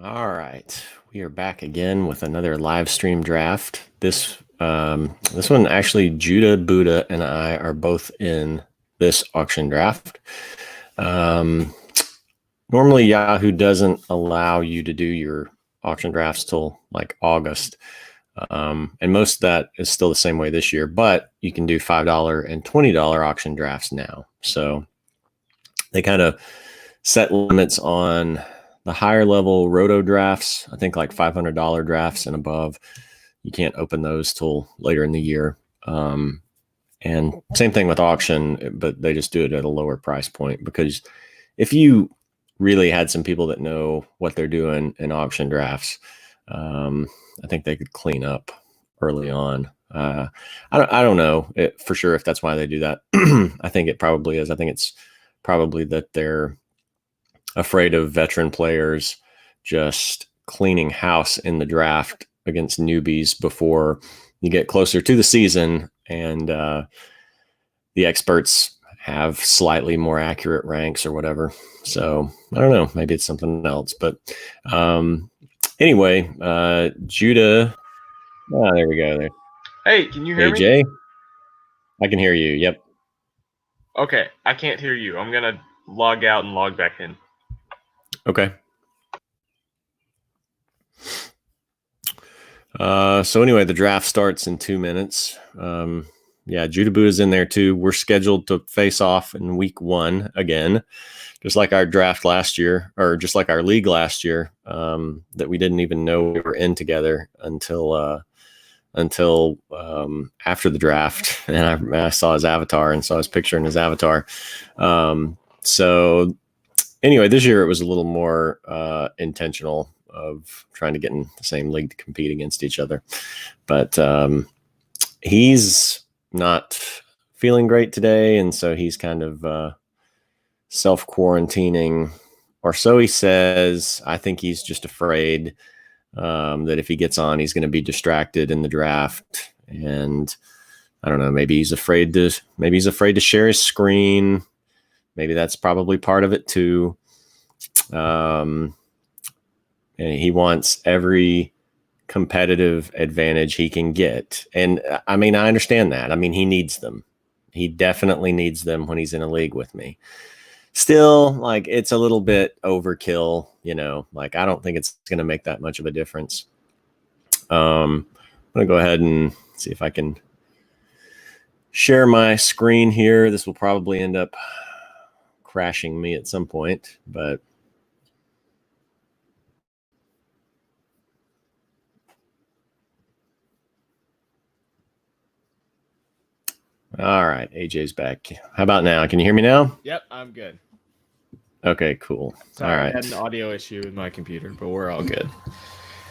All right, we are back again with another live stream draft. This one actually, Judah, Buddha, and I are both in this auction draft. Normally, Yahoo doesn't allow you to do your auction drafts till like August, and most of that is still the same way this year. But you can do $5 and $20 auction drafts now. So they kind of set limits on the higher level roto drafts. I think like $500 drafts and above, you can't open those till later in the year. And same thing with auction, but they just do it at a lower price point, because if you really had some people that know what they're doing in auction drafts, I think they could clean up early on. I don't know for sure if that's why they do that. I think it probably is. I think it's probably that they're afraid of veteran players just cleaning house in the draft against newbies before you get closer to the season, and the experts have slightly more accurate ranks or whatever. So I don't know, maybe it's something else. But anyway, Judah. Oh, there we go. There. Hey, can you hear me? AJ, I can hear you. Yep. Okay, I can't hear you. I'm gonna log out and log back in. Okay. So anyway, the draft starts in 2 minutes. Yeah, JudahBuddha's in there too. We're scheduled to face off in week 1 again, just like our draft last year, or just like our league last year, that we didn't even know we were in together until after the draft. And I saw his avatar and saw his picture in his avatar. So anyway, this year it was a little more intentional of trying to get in the same league to compete against each other. But he's not feeling great today, and so he's kind of self-quarantining, or so he says. I think he's just afraid that if he gets on, he's going to be distracted in the draft. And I don't know, maybe he's afraid to share his screen. Maybe that's probably part of it too. And he wants every competitive advantage he can get. And I mean, I understand that. I mean, he needs them. He definitely needs them when he's in a league with me. Still, like, it's a little bit overkill, like, I don't think it's going to make that much of a difference. I'm going to go ahead and see if I can share my screen here. This will probably end up crashing me at some point, but all right, AJ's back. How about now? Can you hear me now? Yep, I'm good. Okay, cool. Sorry, all right. I had an audio issue with my computer, but we're all good.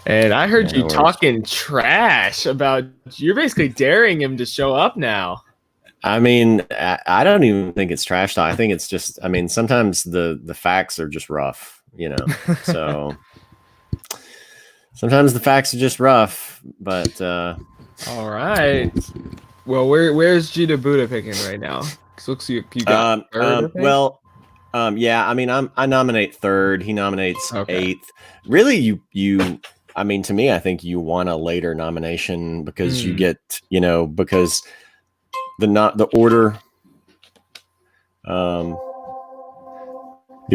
And I heard you talking trash about, you're basically daring him to show up now. I mean, I don't even think it's trash talk. I think it's just, I mean, sometimes the facts are just rough, so sometimes the facts are just rough, but all right. Well, where's JudahBuddha picking right now? Looks like you got third, yeah, I mean, I nominate third. He nominates eighth. Really, you I mean, to me, I think you want a later nomination because you get, because the order, the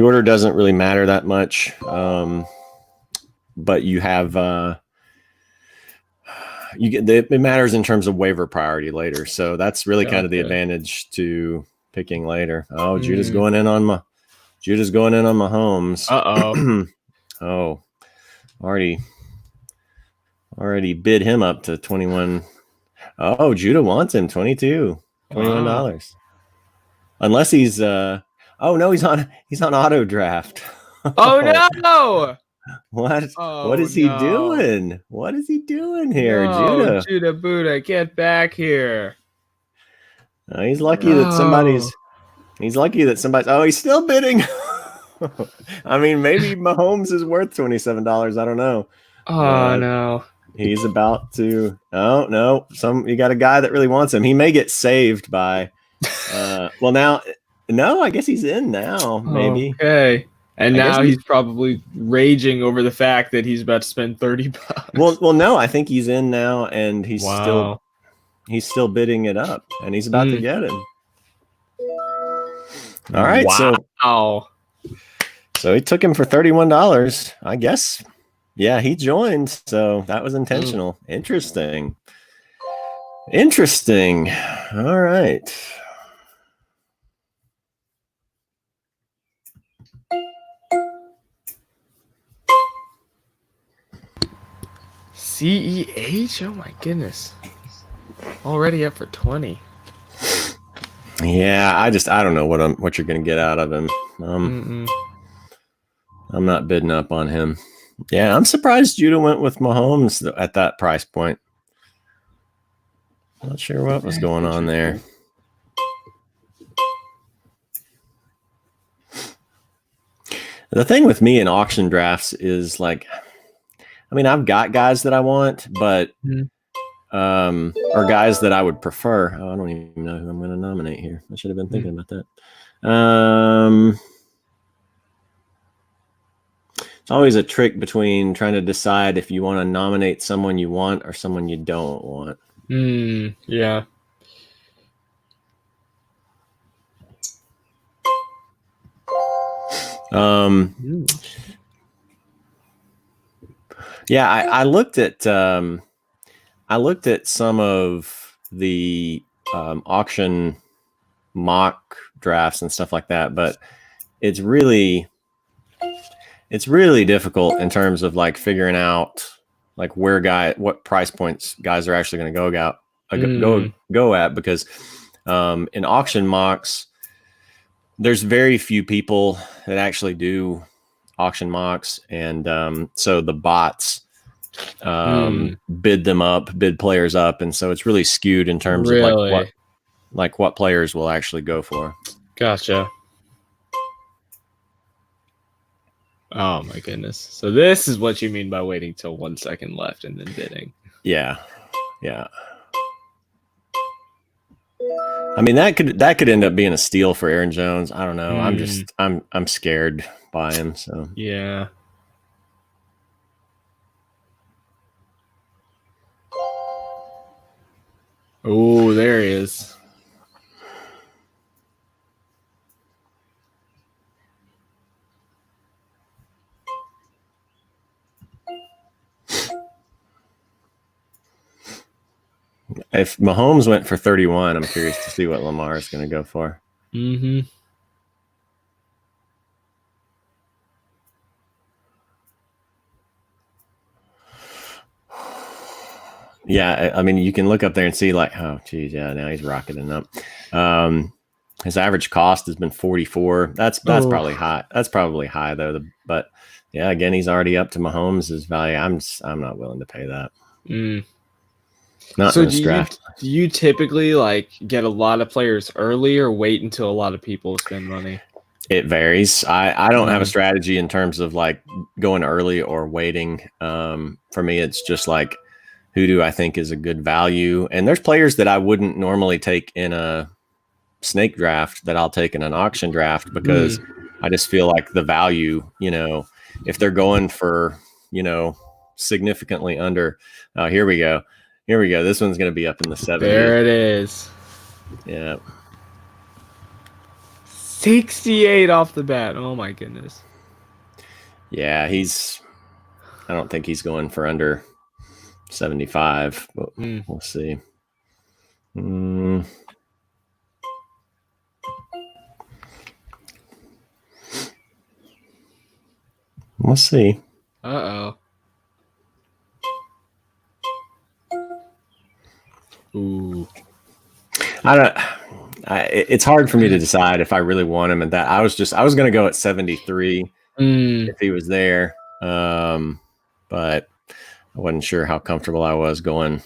order doesn't really matter that much. But you have, it matters in terms of waiver priority later. So that's really kind of the advantage to picking later. Oh, Judah's going in on my Mahomes. Oh, already bid him up to 21. Oh, Judah wants him $21. Unless he's oh no, he's on auto draft. Oh no. What is he doing? What is he doing here, Judah? JudahBuddha, get back here. He's lucky that somebody's oh, he's still bidding. I mean, maybe Mahomes is worth $27. I don't know. No. He's about to. Oh no! You got a guy that really wants him. He may get saved by. Well, now, no. I guess he's in now. Maybe. Okay. And I guess now he's probably raging over the fact that he's about to spend $30. Well, no, I think he's in now, and he's Wow. still bidding it up, and he's about to get him. All right, wow. So he took him for $31. I guess, yeah, he joined, so that was intentional. Interesting. All right. CEH? Oh my goodness. Already up for 20. Yeah, I don't know what you're gonna get out of him. I'm not bidding up on him. Yeah, I'm surprised Judah went with Mahomes at that price point. Not sure what was going on there. The thing with me in auction drafts is like, I mean, I've got guys that I want, but or guys that I would prefer. Oh, I don't even know who I'm going to nominate here. I should have been thinking about that. It's always a trick between trying to decide if you want to nominate someone you want or someone you don't want. Yeah. Yeah, I looked at some of the auction mock drafts and stuff like that, but it's really difficult in terms of like figuring out like what price points guys are actually going to go at, because in auction mocks, there's very few people that actually do auction mocks, and so the bots bid players up, and so it's really skewed in terms of what players will actually go for. Gotcha. Oh my goodness. So this is what you mean by waiting till 1 second left and then bidding. Yeah. I mean, that could end up being a steal for Aaron Jones. I don't know. I'm scared by him. So yeah. Oh, there he is. If Mahomes went for 31, I'm curious to see what Lamar is going to go for. Yeah, I mean, you can look up there and see like, oh, geez, yeah, now he's rocketing up. His average cost has been 44. That's probably high. That's probably high though. But yeah, again, he's already up to Mahomes' value. I'm not willing to pay that. Not so in this draft. Do you typically like get a lot of players early or wait until a lot of people spend money? It varies. I don't have a strategy in terms of like going early or waiting. For me, it's just like, who do I think is a good value? And there's players that I wouldn't normally take in a snake draft that I'll take in an auction draft, because I just feel like the value, if they're going for, significantly under, here we go. This one's going to be up in the 70s. There it is. Yeah. 68 off the bat. Oh my goodness. Yeah. I don't think he's going for under 75, but we'll see. We'll see. Ooh. It's hard for me to decide if I really want him at that. I was going to go at 73 if he was there. But I wasn't sure how comfortable I was going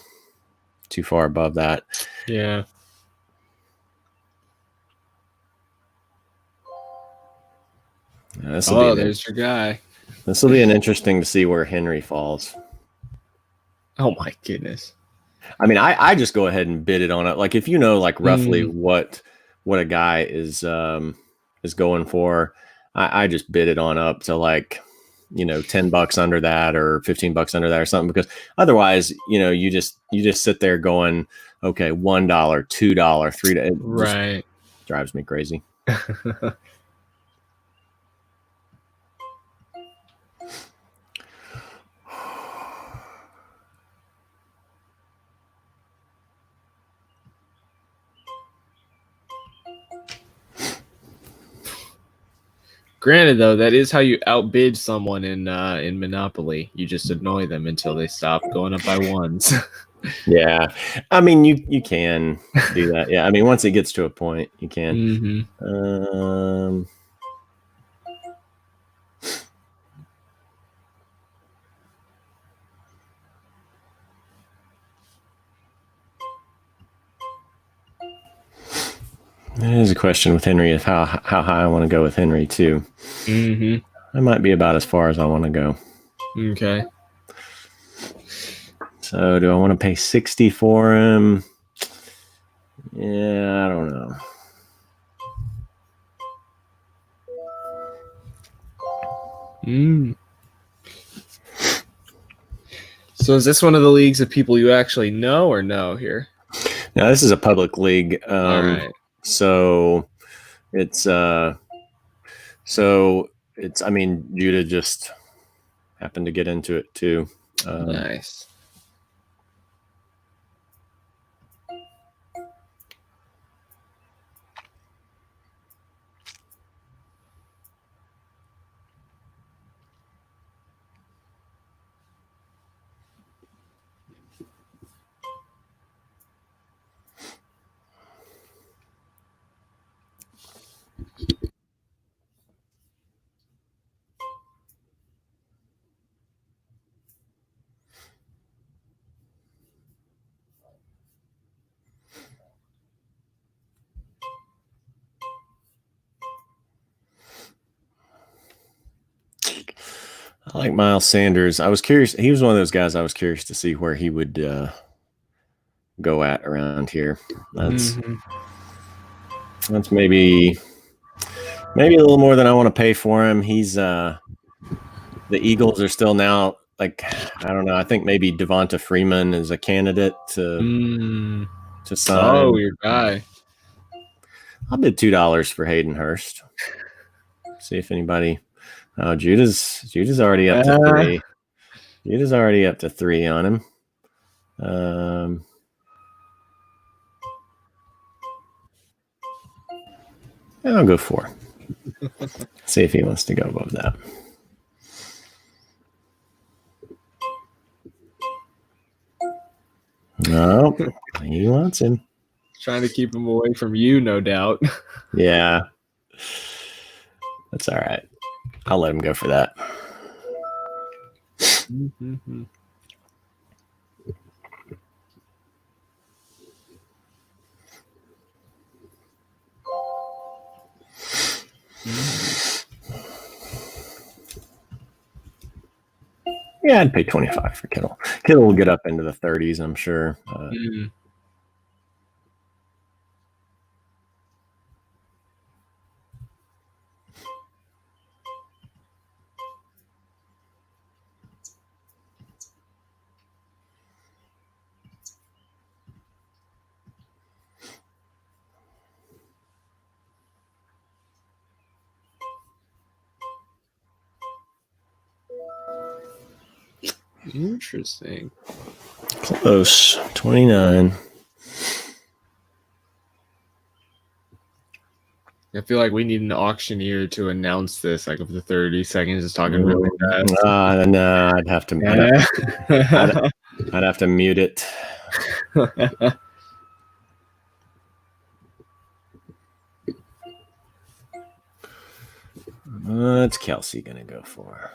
too far above that. Yeah. There's your guy. This will be an interesting to see where Henry falls. Oh my goodness. I mean, I just go ahead and bid it on it. Like if like roughly what a guy is going for, I just bid it on up to like, $10 under that or $15 under that or something, because otherwise, you just sit there going, okay, $1, $2, $3. It Right. just drives me crazy. Granted, though, that is how you outbid someone in Monopoly. You just annoy them until they stop going up by ones. Yeah, I mean, you can do that. Yeah, I mean, once it gets to a point, you can. Mm-hmm. There's a question with Henry of how high I want to go with Henry too. Mm-hmm. I might be about as far as I want to go. Okay. So do I want to pay 60 for him? Yeah, I don't know. So is this one of the leagues of people you actually know or no here? Now this is a public league. All right. So it's I mean, Judah just happened to get into it too. Nice. I like Miles Sanders. I was curious. He was one of those guys I was curious to see where he would go at around here. That's maybe a little more than I want to pay for him. He's the Eagles are still now, like, I don't know. I think maybe Devonta Freeman is a candidate to sign. Oh, your guy. I'll bid $2 for Hayden Hurst. See if anybody. Oh, Judah's already up to 3. Judah's already up to 3 on him. I'll go 4. See if he wants to go above that. No, he wants him. Trying to keep him away from you, no doubt. Yeah. That's all right. I'll let him go for that. Yeah, I'd pay 25 for Kittle. Kittle will get up into the 30s, I'm sure. Interesting. Close. 29. I feel like we need an auctioneer to announce this, like, of the 30 seconds is talking really fast. No, I'd have to mute it. What's Kelsey gonna go for?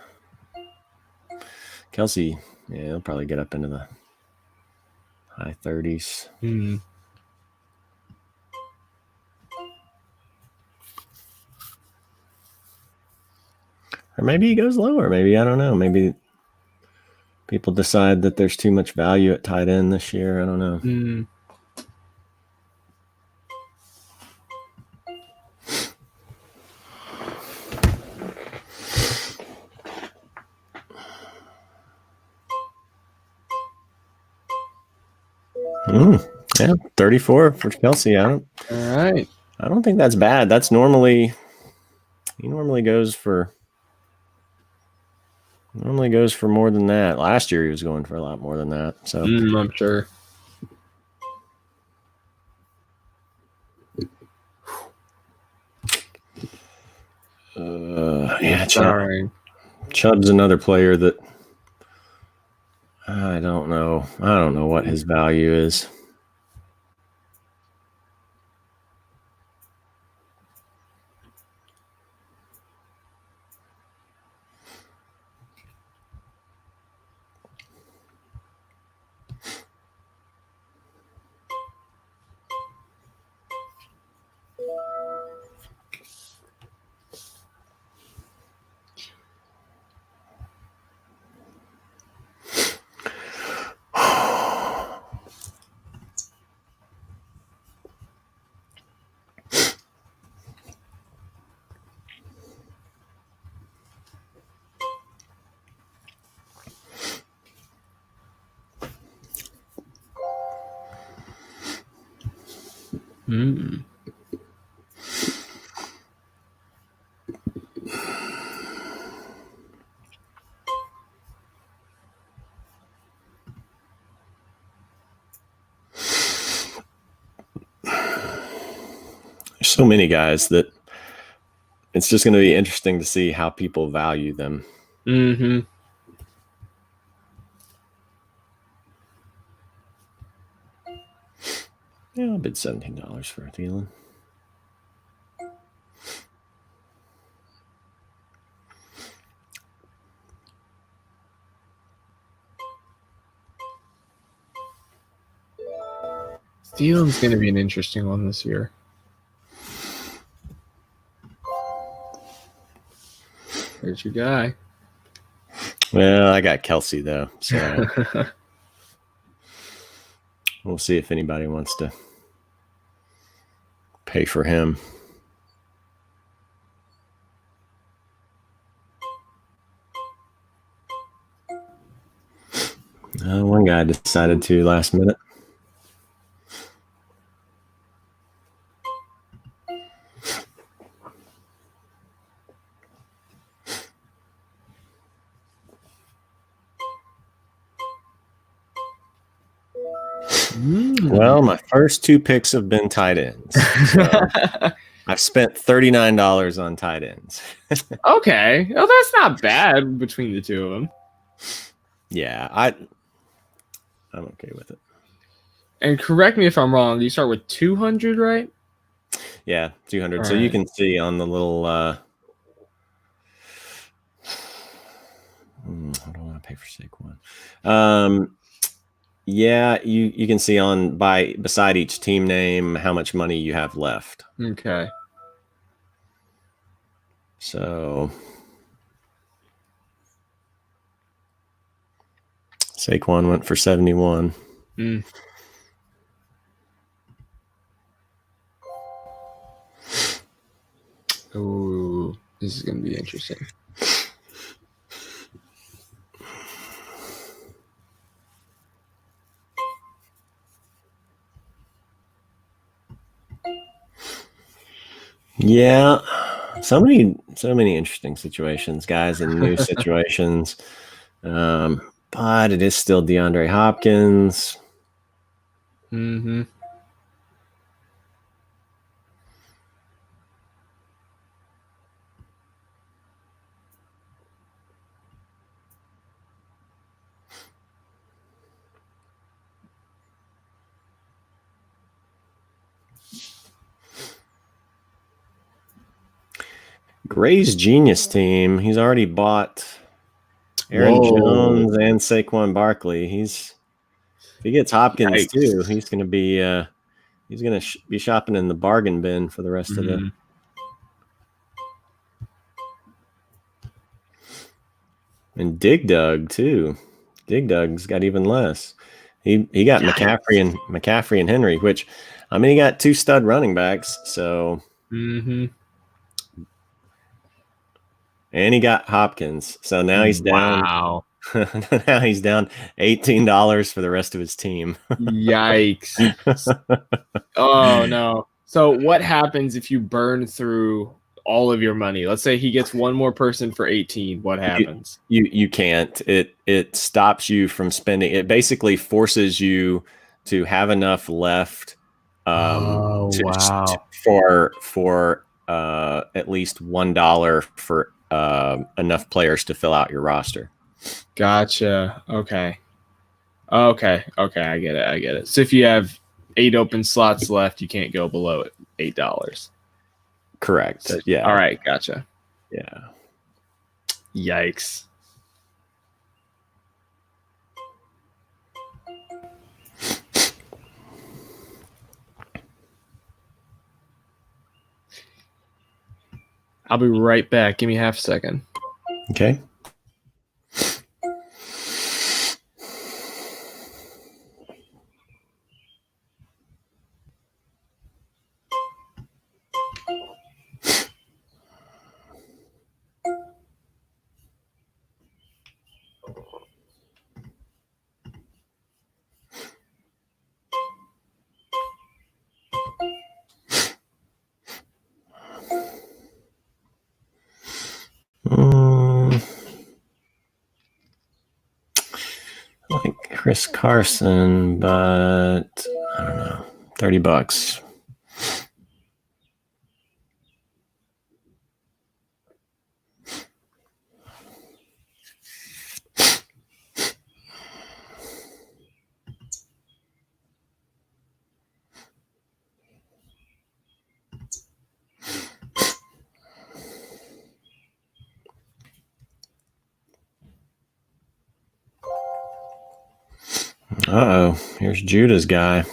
Kelsey, yeah, he'll probably get up into the high 30s. Or maybe he goes lower. Maybe, I don't know. Maybe people decide that there's too much value at tight end this year. I don't know. Yeah, 34 for Kelsey. All right. I don't think that's bad. That's normally he normally goes for more than that. Last year he was going for a lot more than that. So I'm sure. Yeah, Sorry. Chubb's another player that I don't know. I don't know what his value is. There's so many guys that it's just going to be interesting to see how people value them. Mm-hmm. Yeah, I'll bid $17 for Thielen. Thielen's going to be an interesting one this year. There's your guy. Well, I got Kelsey though, so we'll see if anybody wants to pay for him. One guy decided to last minute. Well, my first two picks have been tight ends. So I've spent $39 on tight ends. Okay. Oh, that's not bad between the two of them. Yeah, I'm okay with it. And correct me if I'm wrong. You start with 200, right? Yeah, 200. All so you right. can see on the little I don't want to pay for Saquon. Yeah, you can see on beside each team name how much money you have left. Okay. So Saquon went for 71. Oh, this is going to be interesting. Yeah, so many interesting situations, guys, and new situations. But it is still DeAndre Hopkins. Mm-hmm. Gray's genius team. He's already bought Aaron Jones and Saquon Barkley. If he gets Hopkins too, he's going to be be shopping in the bargain bin for the rest of the. And Dig Dug too. Dig Dug's got even less. He got McCaffrey and Henry, which I mean he got two stud running backs. So. And he got Hopkins. So now he's down. Wow. Now he's down $18 for the rest of his team. Yikes. Oh no. So what happens if you burn through all of your money? Let's say he gets one more person for 18. What happens? You can't. It stops you from spending. It basically forces you to have enough left Wow. for at least $1 for enough players to fill out your roster. Gotcha. Okay. Okay. I get it. So if you have 8 open slots left, you can't go below $8. Correct. So, yeah. All right. Gotcha. Yeah. Yikes. I'll be right back. Give me half a second. Okay. Like Chris Carson, but I don't know, $30. Uh-oh, here's Judah's guy.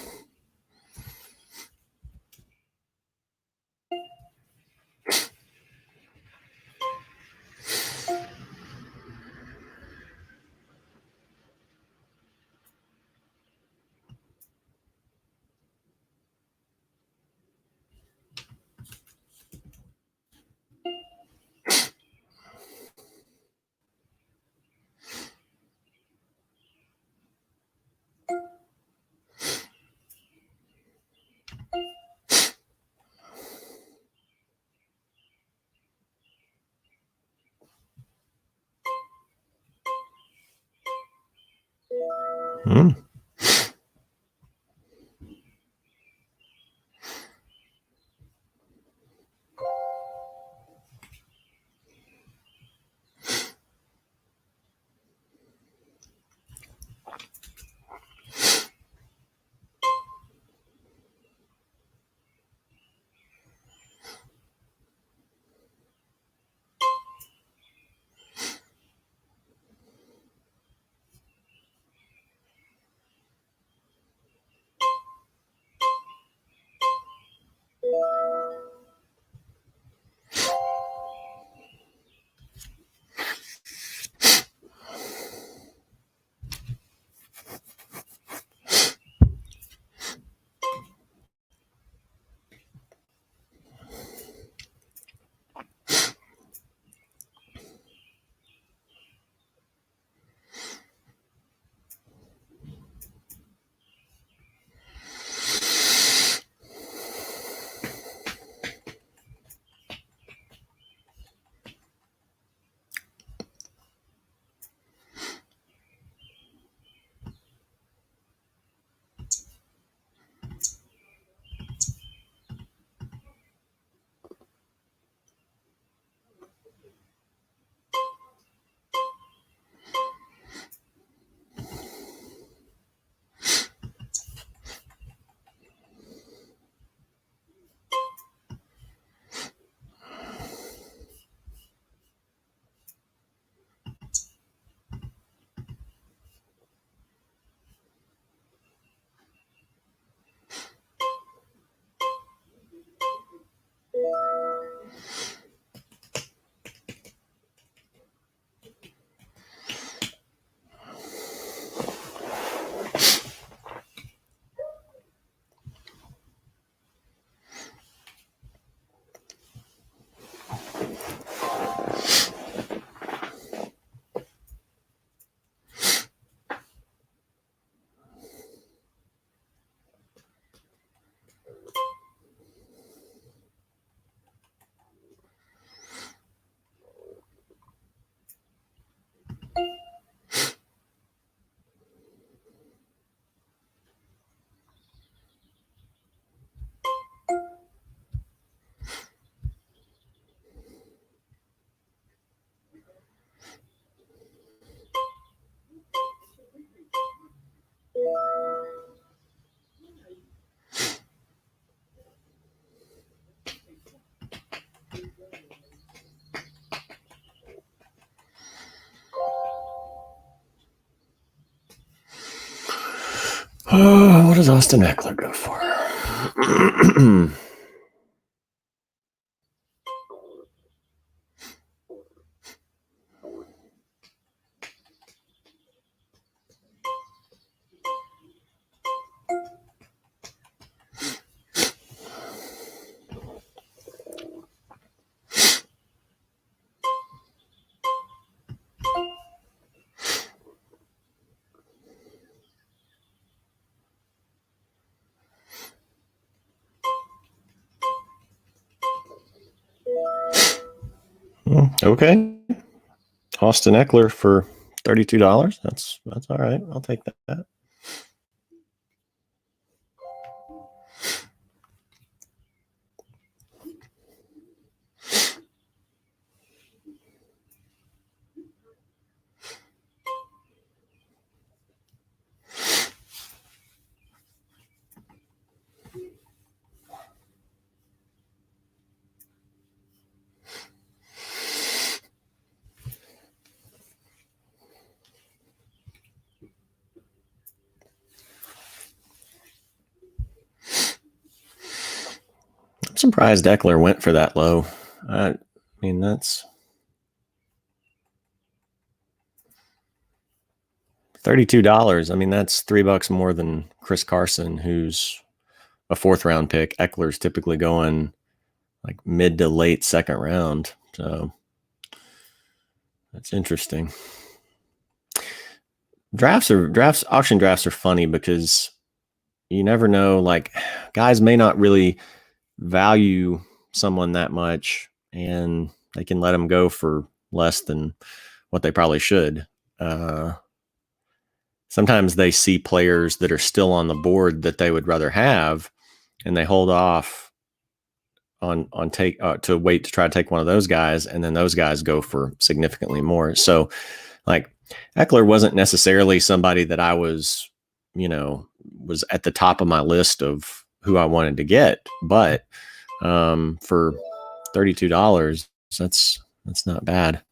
Hmm. What does Austin Eckler go for? Okay. Austin Eckler for $32. That's all right. I'll take that. I'm surprised Eckler went for that low. I mean, that's $32. I mean, that's $3 more than Chris Carson, who's a 4th round pick. Eckler's typically going like mid to late 2nd round. So that's interesting. Auction drafts are funny because you never know, like guys may not really value someone that much and they can let them go for less than what they probably should. Sometimes they see players that are still on the board that they would rather have, and they hold off on take to wait to try to take one of those guys, and then those guys go for significantly more. So like Eckler wasn't necessarily somebody that I was at the top of my list of who I wanted to get, but for $32, that's not bad.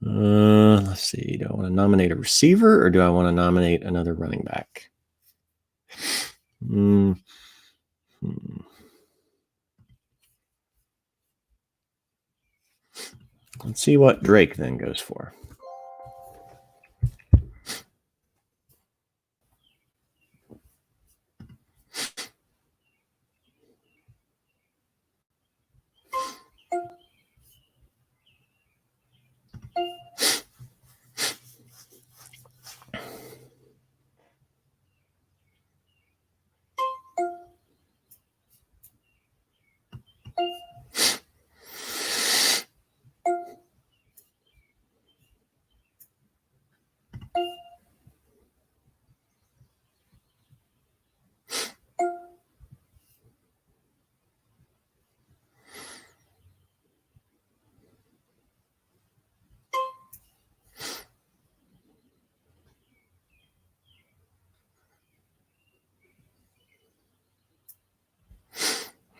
Let's see. Do I want to nominate a receiver or do I want to nominate another running back? Let's see what Drake then goes for.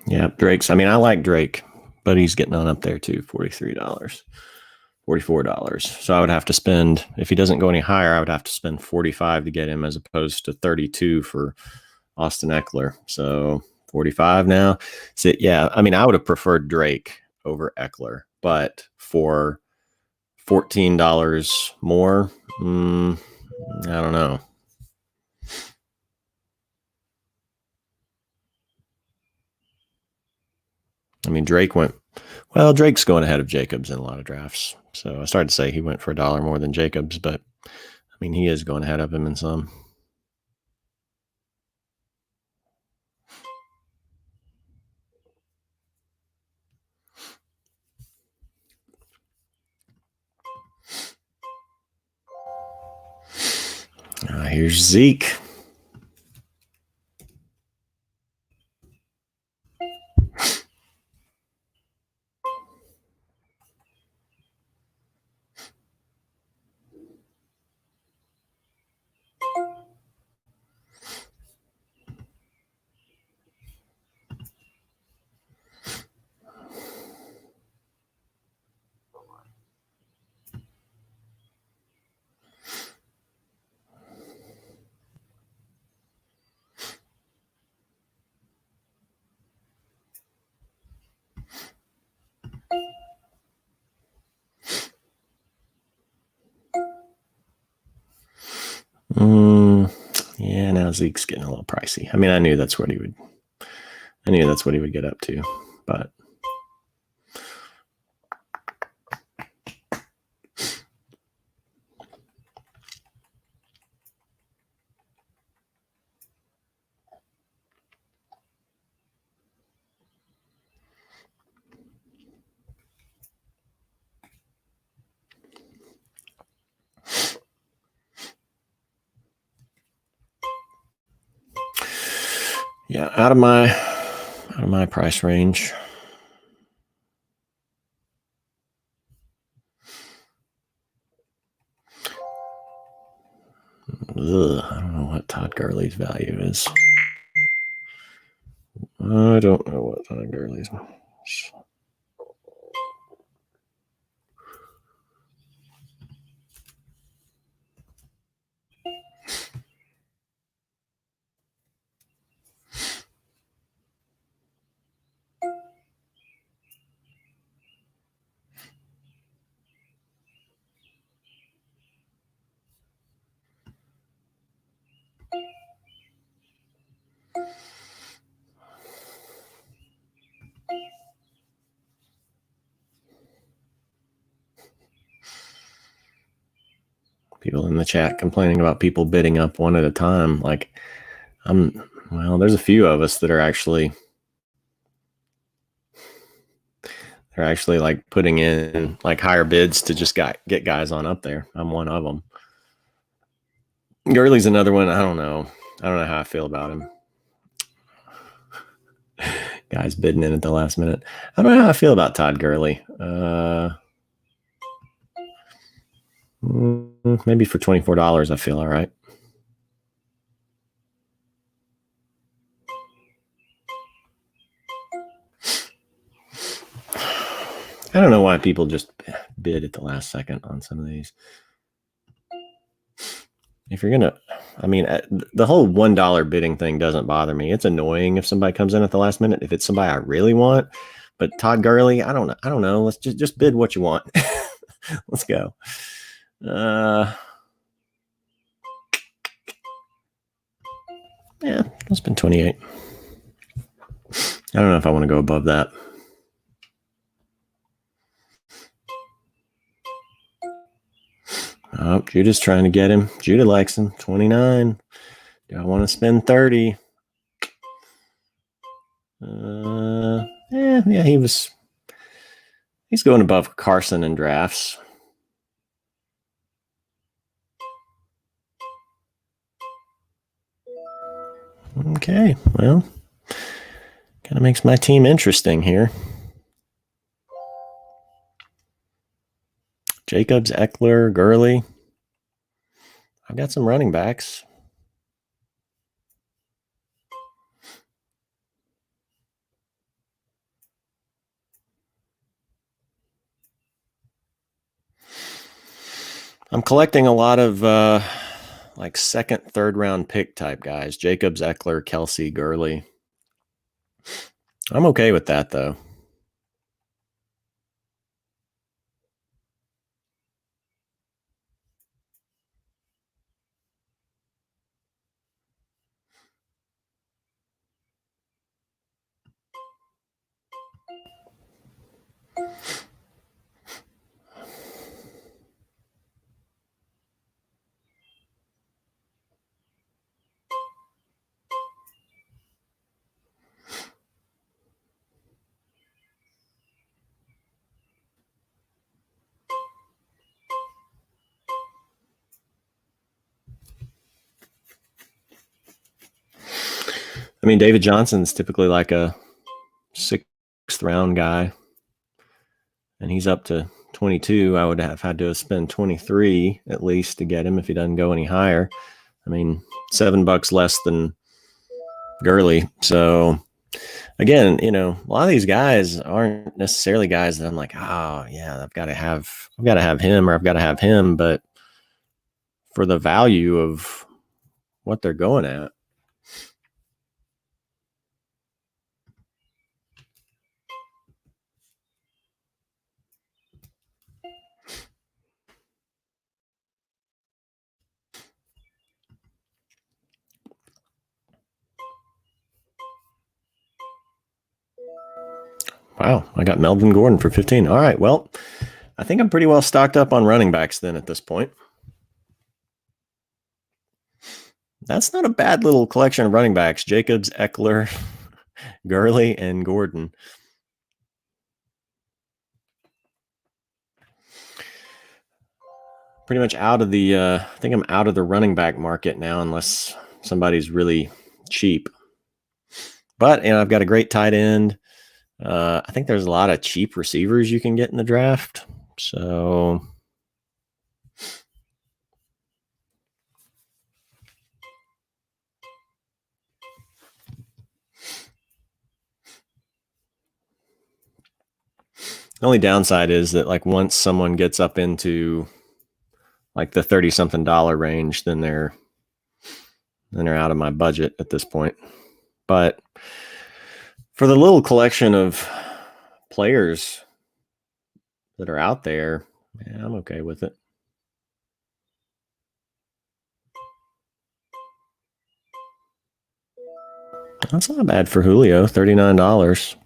Yeah, Drake's. I mean, I like Drake, but he's getting on up there too. $43, $44. So I would have to spend, if he doesn't go any higher, I would have to spend 45 to get him as opposed to 32 for Austin Eckler. So 45 now. So yeah, I mean, I would have preferred Drake over Eckler, but for $14 more, I don't know. I mean, Drake's going ahead of Jacobs in a lot of drafts. So I started to say he went for $1 more than Jacobs, but I mean, he is going ahead of him in some. Here's Zeke. Yeah, now Zeke's getting a little pricey. I mean, I knew that's what he would get up to, but yeah, out of my price range. I don't know what Todd Gurley's value is. I don't know what Todd Gurley's. People in the chat complaining about people bidding up one at a time. Like, there's a few of us that are actually like putting in like higher bids to just get guys on up there. I'm one of them. Gurley's another one. I don't know how I feel about him. Guys bidding in at the last minute. I don't know how I feel about Todd Gurley. Maybe for $24, I feel all right. I don't know why people just bid at the last second on some of these. If you're gonna, the whole $1 bidding thing doesn't bother me. It's annoying if somebody comes in at the last minute. If it's somebody I really want, but Todd Gurley, I don't know. Let's just bid what you want. Let's go. Yeah, I'll spend 28. I don't know if I want to go above that. Oh, Judah's trying to get him. Judah likes him. 29. Do I want to spend 30? Yeah, he's going above Carson in drafts. Okay, well, kind of makes my team interesting here. Jacobs, Eckler, Gurley. I've got some running backs. I'm collecting a lot of like second, third round pick type guys. Jacobs, Eckler, Kelsey, Gurley. I'm okay with that, though. I mean, David Johnson's typically like a 6th round guy, and he's up to 22. I would have had to spend 23 at least to get him if he doesn't go any higher. I mean, $7 less than Gurley. So again, a lot of these guys aren't necessarily guys that I'm like, oh yeah, I've got to have him, or I've got to have him. But for the value of what they're going at, Wow, I got Melvin Gordon for 15. All right, well, I think I'm pretty well stocked up on running backs then at this point. That's not a bad little collection of running backs. Jacobs, Eckler, Gurley, and Gordon. Pretty much out of the, I think I'm out of the running back market now, unless somebody's really cheap. But, I've got a great tight end. I think there's a lot of cheap receivers you can get in the draft. So the only downside is that like once someone gets up into like the $30-something range, then they're out of my budget at this point. But for the little collection of players that are out there, yeah, I'm okay with it. That's not bad for Julio, $39.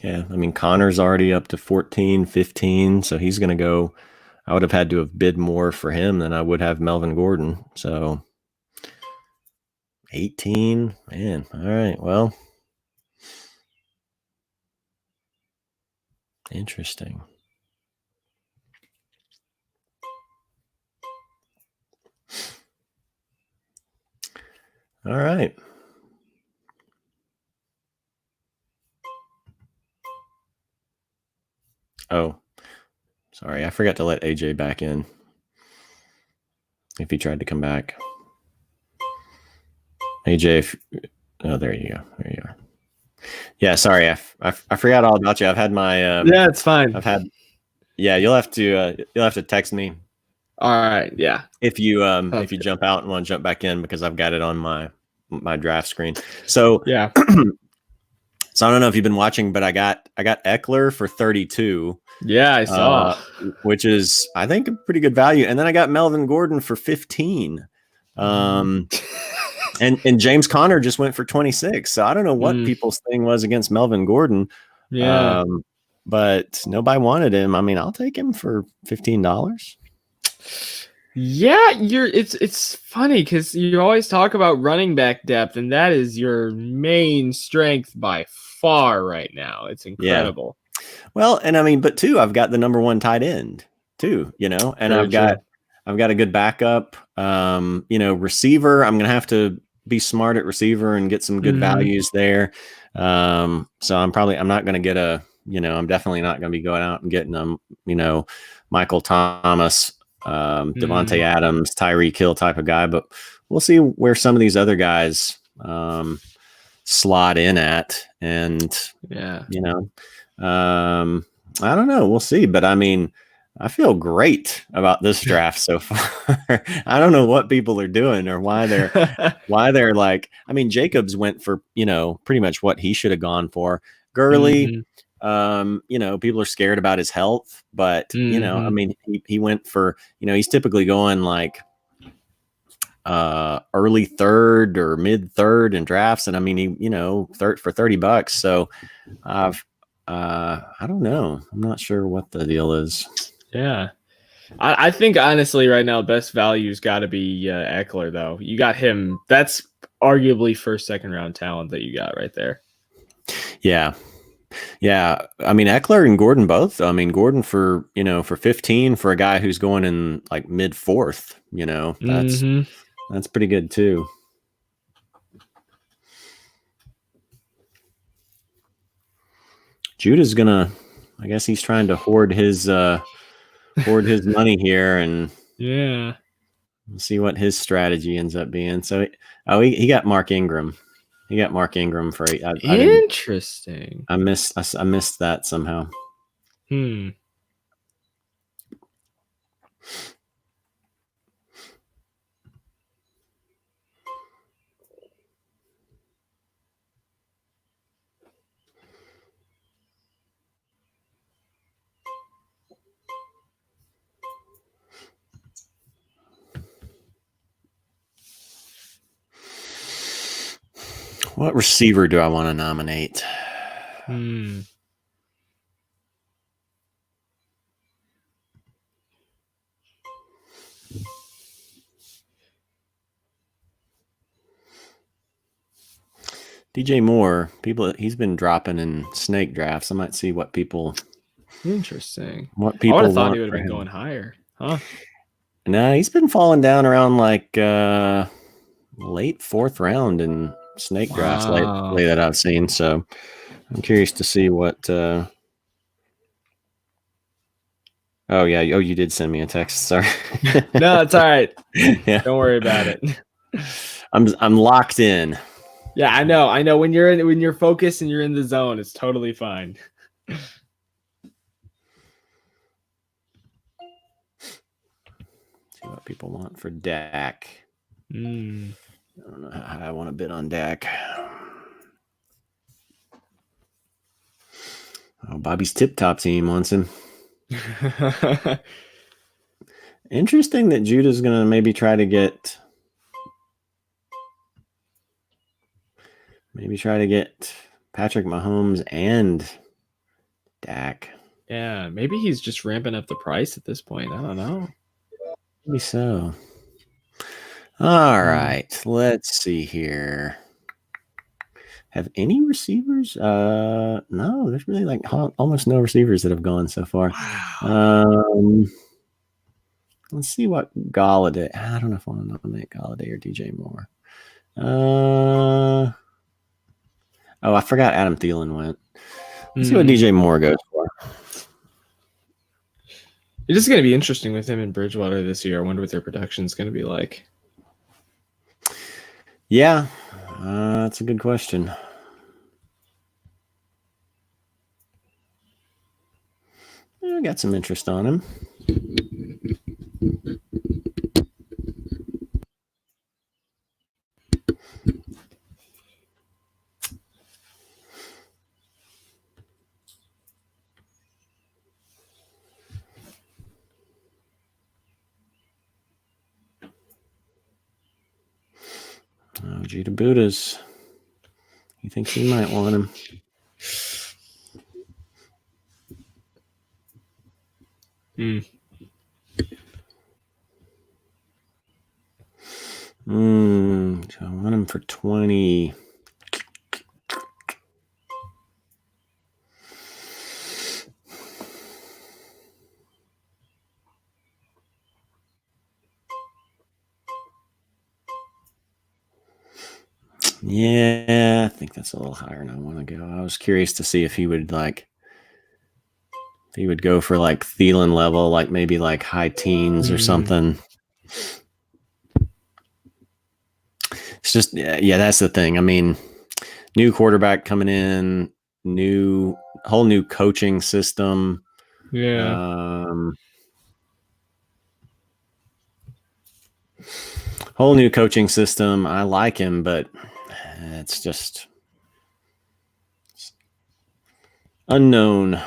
Yeah, I mean, Connor's already up to 14, 15, so he's going to go. I would have had to have bid more for him than I would have Melvin Gordon. So 18, man. All right, well, interesting. All right. Oh, sorry. I forgot to let AJ back in if he tried to come back. AJ, oh, there you go. There you are. Yeah, sorry. I forgot all about you. I've had my yeah, it's fine. You'll have to text me. All right, yeah. If you jump out and want to jump back in, because I've got it on my draft screen. So yeah. So I don't know if you've been watching, but I got Eckler for 32. Yeah, I saw. Which is, I think, a pretty good value. And then I got Melvin Gordon for 15. And James Conner just went for 26. So I don't know what people's thing was against Melvin Gordon. Yeah. But nobody wanted him. I mean, I'll take him for $15. Yeah, it's funny because you always talk about running back depth, and that is your main strength by far right now. It's incredible. Yeah. Well, and I mean, but too, I've got the number one tight end too, and Very I've got a good backup. Receiver, I'm gonna have to be smart at receiver and get some good values there. So I'm not gonna get I'm definitely not gonna be going out and getting Michael Thomas, Devontae Adams, Tyreek Hill type of guy, but we'll see where some of these other guys slot in at. And I don't know. We'll see. But I mean, I feel great about this draft so far. I don't know what people are doing or why they're like, I mean, Jacobs went for, pretty much what he should have gone for. Gurley, people are scared about his health, but I mean, he went for, he's typically going like early third or mid third in drafts. And I mean, he, for $30. So I don't know. I'm not sure what the deal is. Yeah. I think honestly right now, best value's got to be Eckler though. You got him. That's arguably first, second round talent that you got right there. Yeah. Yeah. I mean, Eckler and Gordon both. I mean, Gordon for 15 for a guy who's going in like mid fourth, that's pretty good too. Judah's gonna. I guess he's trying to hoard his money here, and Yeah. we'll see what his strategy ends up being. So, he got Mark Ingram. He got Mark Ingram for 8. Interesting. I missed that somehow. What receiver do I want to nominate? DJ Moore, he's been dropping in snake drafts. I might see what people. Interesting. What people I would have thought want he would for have been him. going higher, huh? No, he's been falling down around like late 4th round in snake drafts lately that I've seen. So I'm curious to see what. Oh yeah. Oh, you did send me a text. Sorry. No, it's all right. Yeah. Don't worry about it. I'm locked in. Yeah, I know. When you're focused and you're in the zone, it's totally fine. See what people want for Dak. I don't know how I want to bid on Dak. Oh, Bobby's Tip Top team wants him. Interesting that Judah's going to maybe try to get Patrick Mahomes and Dak. Yeah, maybe he's just ramping up the price at this point. I don't know. Maybe so. All right, let's see here. Have any receivers? No, there's really like almost no receivers that have gone so far. Wow. Let's see what Galladay. I don't know if I want to nominate Galladay or DJ Moore. I forgot Adam Thielen went. Let's see what DJ Moore goes for. It's just going to be interesting with him in Bridgewater this year. I wonder what their production is going to be like. Yeah, that's a good question. I got some interest on him. Oh, JudahBuddha's. He thinks he might want him. So I want him for 20. Yeah, I think that's a little higher than I want to go. I was curious to see if he would go for like Thielen level, like maybe like high teens or something. It's just, yeah, that's the thing. I mean, new quarterback coming in, whole new coaching system. Yeah. Whole new coaching system. I like him, but it's just unknown.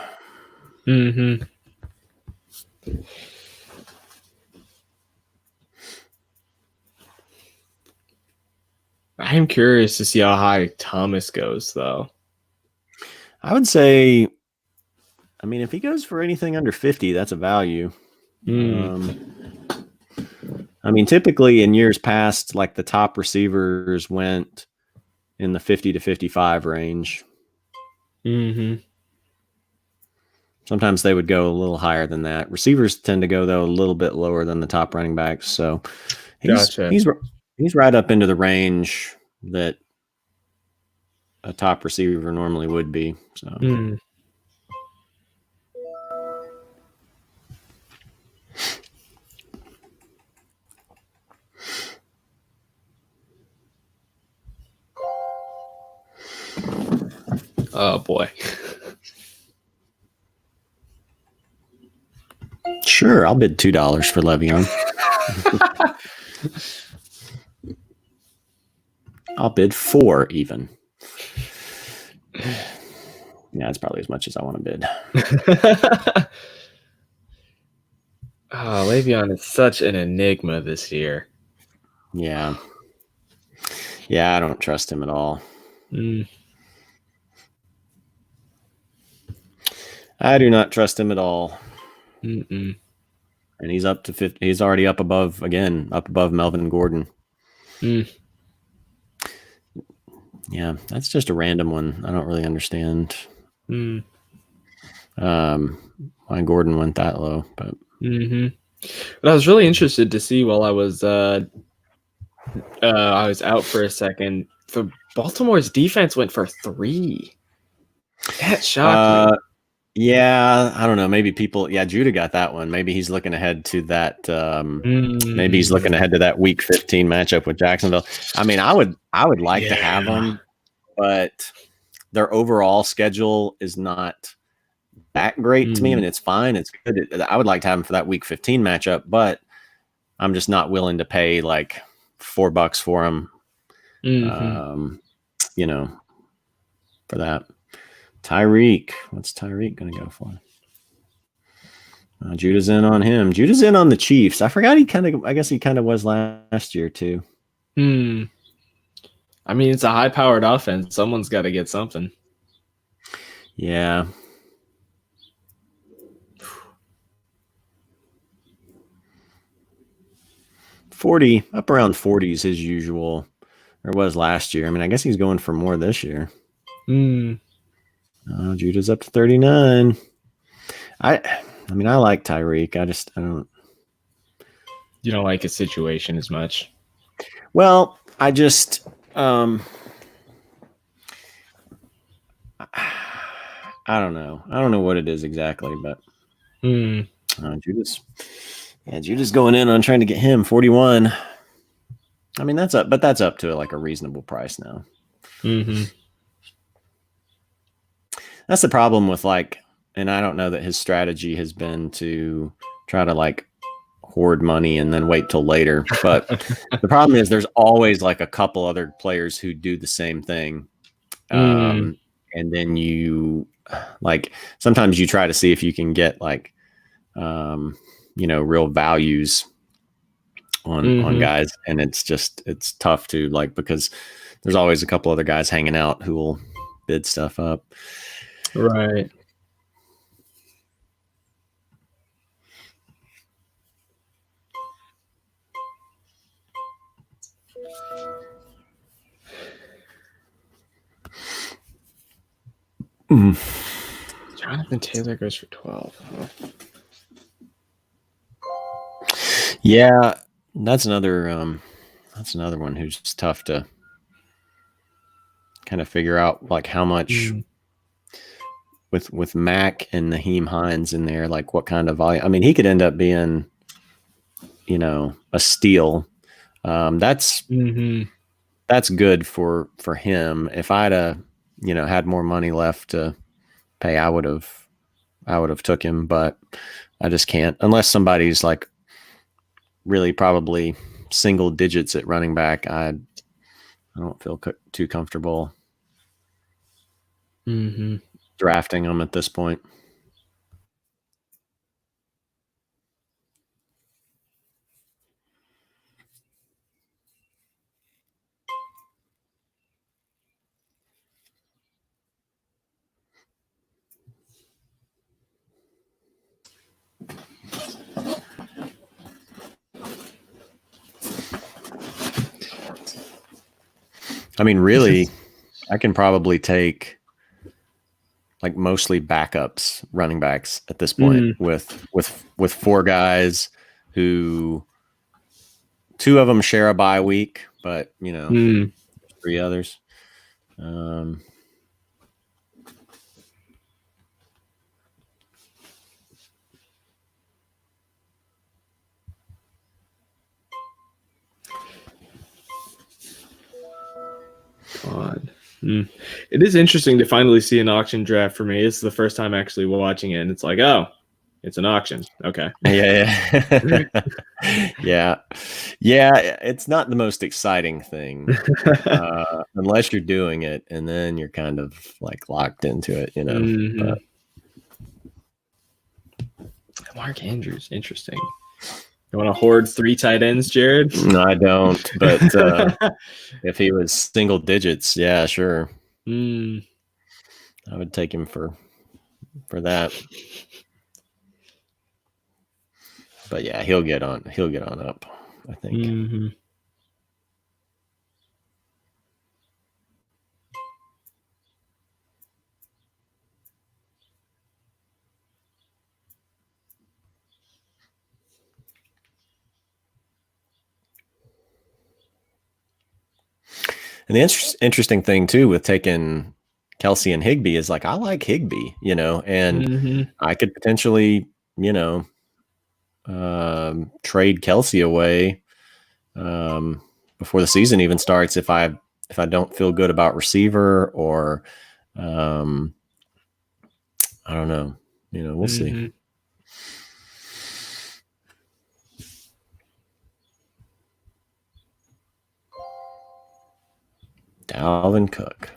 I'm curious to see how high Thomas goes, though. I would say, I mean, if he goes for anything under 50, that's a value. I mean, typically in years past, like the top receivers went in the 50 to 55 range. Sometimes they would go a little higher than that. Receivers tend to go, though, a little bit lower than the top running backs. So he's right up into the range that a top receiver normally would be. So Oh boy. Sure, I'll bid $2 for Le'Veon. I'll bid 4 even. Yeah, it's probably as much as I want to bid. Oh, Le'Veon is such an enigma this year. Yeah. Yeah, I don't trust him at all. I do not trust him at all. Mm-mm. And he's up to 50. He's already up above Melvin Gordon. Yeah, that's just a random one. I don't really understand why Gordon went that low. But But I was really interested to see while I was out for a second. The Baltimore's defense went for 3. That shocked me. Yeah, I don't know. Maybe Judah got that one. Maybe he's looking ahead to that. Maybe he's looking ahead to that Week 15 matchup with Jacksonville. I mean, I would like to have them, but their overall schedule is not that great to me. I mean, it's fine. It's good. I would like to have them for that Week 15 matchup, but I'm just not willing to pay like $4 for them. For that. Tyreek. What's Tyreek going to go for? Judah's in on him. Judah's in on the Chiefs. I forgot I guess he kind of was last year too. I mean, it's a high-powered offense. Someone's got to get something. Yeah. Up around 40 is his usual, or was last year. I mean, I guess he's going for more this year. Judah's up to 39. I mean, I like Tyreek. I don't. You don't like his situation as much. Well, I just I don't know. I don't know what it is exactly, but Judah's going in on trying to get him 41. I mean, that's up to like a reasonable price now. That's the problem with and I don't know that his strategy has been to try to like hoard money and then wait till later. But the problem is there's always like a couple other players who do the same thing. And then you sometimes you try to see if you can get real values on guys. And it's tough to because there's always a couple other guys hanging out who will bid stuff up. Right. Jonathan Taylor goes for 12. Yeah, that's another one who's tough to kind of figure out how much with Mac and Naheem Hines in there, what kind of volume. I mean, he could end up being, a steal. That's good for him. If I'd had more money left to pay, I would have took him, but I just can't unless somebody's really probably single digits at running back. I don't feel too comfortable drafting them at this point. I mean, really, I can probably take mostly backups running backs at this point with 4 guys who 2 of them share a bye week, but 3 others. Come on. It is interesting to finally see an auction draft for me. It's the first time actually watching it, and it's like, oh, it's an auction. Okay. Yeah. Yeah. Yeah. It's not the most exciting thing unless you're doing it, and then you're kind of like locked into it, you know. But Mark Andrews, interesting. You want to hoard 3 tight ends, Jared? No, I don't. But if he was single digits, yeah, sure. I would take him for that. But yeah, he'll get on up, I think. And the interesting thing too with taking Kelsey and Higbee is like, I like Higbee, you know, and I could potentially, you know, trade Kelsey away before the season even starts if I don't feel good about receiver or I don't know, you know, we'll see. Dalvin Cook.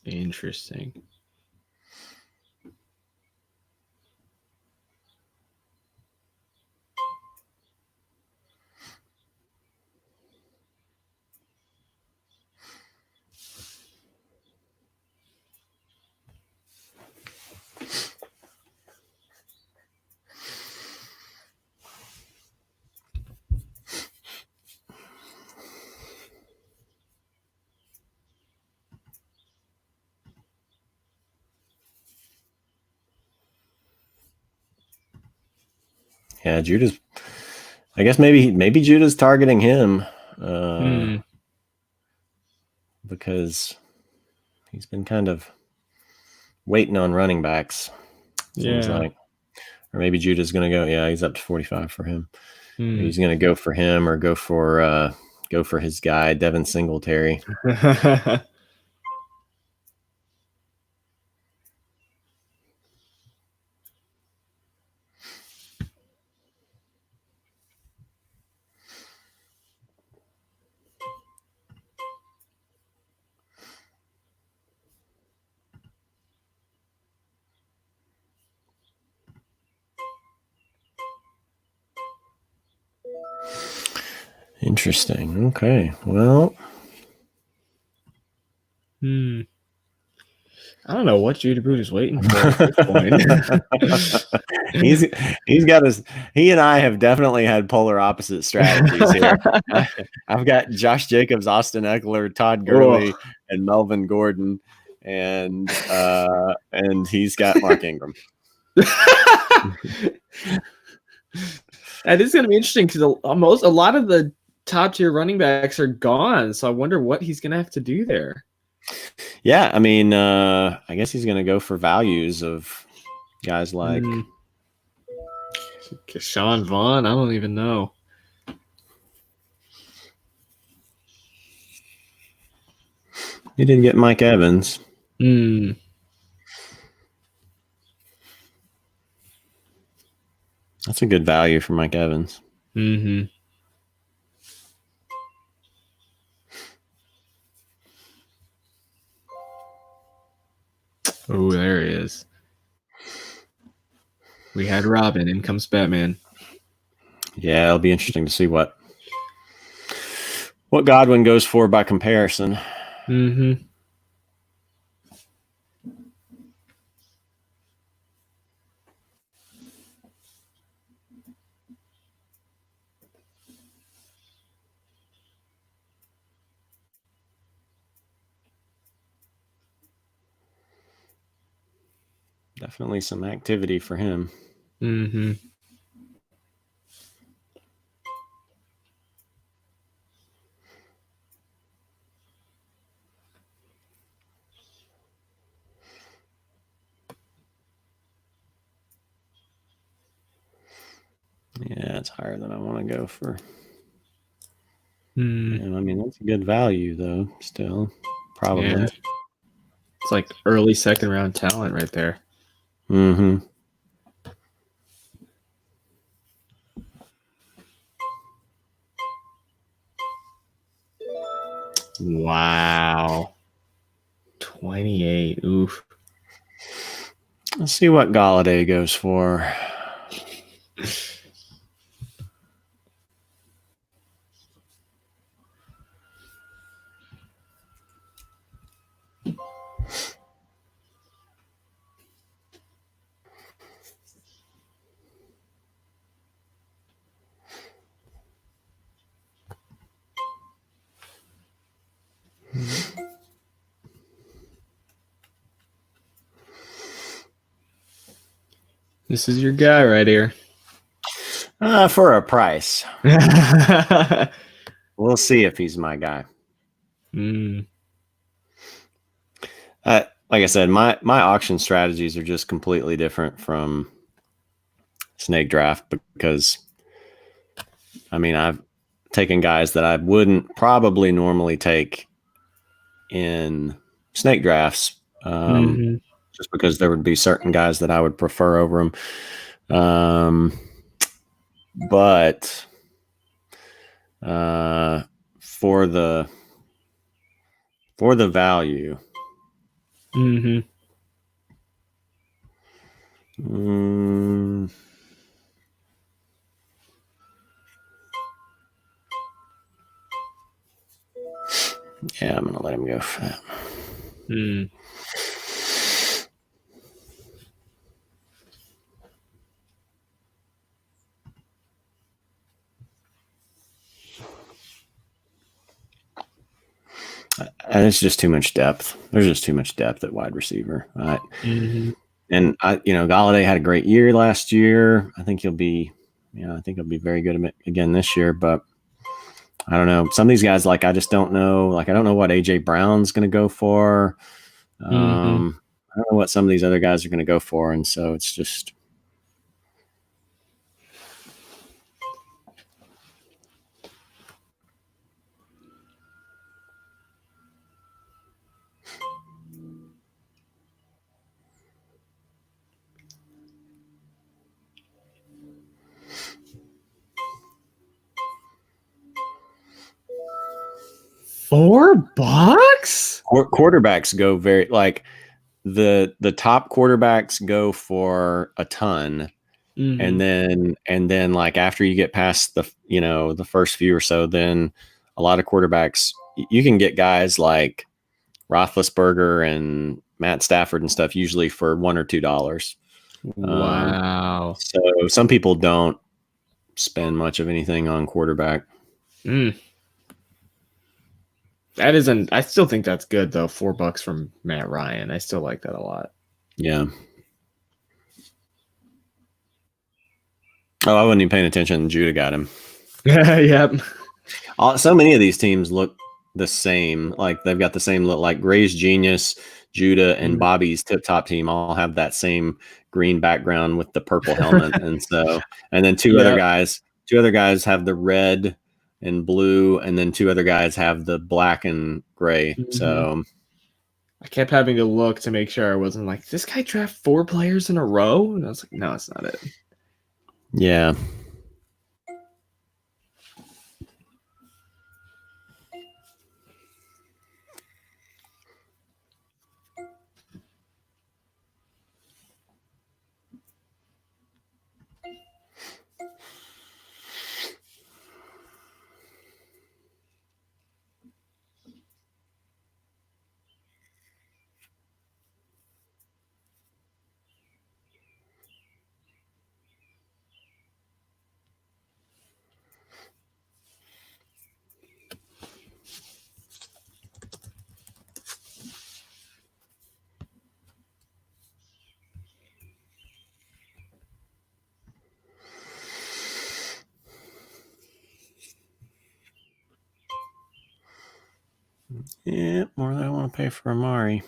Interesting. Yeah, Judah's. I guess maybe Judah's targeting him because he's been kind of waiting on running backs. Seems like, or maybe Judah's going to go. Yeah, he's up to 45 for him. He's going to go for him or go for his guy Devin Singletary. Interesting. Okay. Well, I don't know what JudahBuddha's waiting for at this point. He and I have definitely had polar opposite strategies here. I've got Josh Jacobs, Austin Eckler, Todd Gurley, and Melvin Gordon, and he's got Mark Ingram. That is going to be interesting because a lot of the top tier running backs are gone. So I wonder what he's going to have to do there. Yeah, I mean, I guess he's going to go for values of guys like Keyshawn Vaughn. I don't even know. He didn't get Mike Evans. That's a good value for Mike Evans. Oh, there he is. We had Robin. In comes Batman. Yeah, it'll be interesting to see what Godwin goes for by comparison. Definitely some activity for him. Yeah, it's higher than I want to go for. I mean, that's a good value, though, still. probably. Yeah. It's like early second round talent right there. Mm-hmm. Wow. 28. Oof. Let's see what Galladay goes for. This is your guy right here. For a price. We'll see if he's my guy. Like I said, my auction strategies are just completely different from snake draft because, I mean, I've taken guys that I wouldn't probably normally take in snake drafts, just because there would be certain guys that I would prefer over them. But for the value, yeah, I'm gonna let him go for that. And it's just too much depth. There's just too much depth at wide receiver. And Galladay had a great year last year. I think he'll be very good again this year. But I don't know. Some of these guys, like, I just don't know. Like, I don't know what AJ Brown's going to go for. I don't know what some of these other guys are going to go for, and so it's just. $4? Quarterbacks go very, like, the top quarterbacks go for a ton. And then like after you get past the first few or so, then a lot of quarterbacks, you can get guys like Roethlisberger and Matt Stafford and stuff usually for $1 or $2. Wow. So some people don't spend much of anything on quarterback. That isn't. I still think that's good though. $4 from Matt Ryan. I still like that a lot. Yeah. Oh, I wasn't even paying attention. Judah got him. Yep. So many of these teams look the same. Like they've got the same look. Like Gray's Genius, Judah, and Bobby's Tip Top team all have that same green background with the purple helmet, and then two other guys have the red and blue, and then two other guys have the black and gray. So I kept having to look to make sure I wasn't like, this guy draft 4 players in a row, and I was like, no, it's not it. Yeah. Yeah, more than I want to pay for Amari.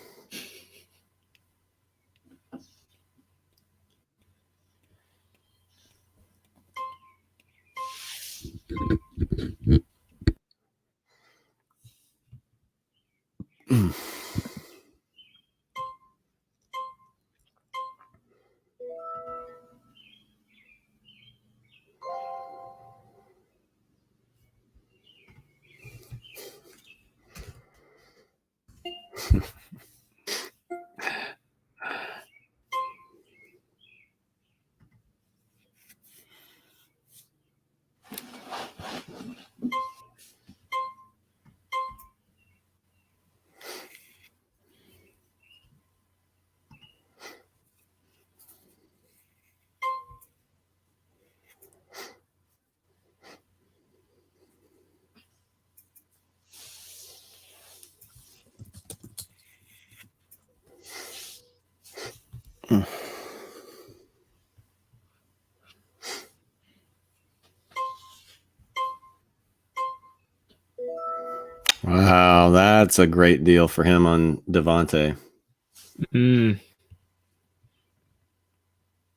Wow, that's a great deal for him on Devontae.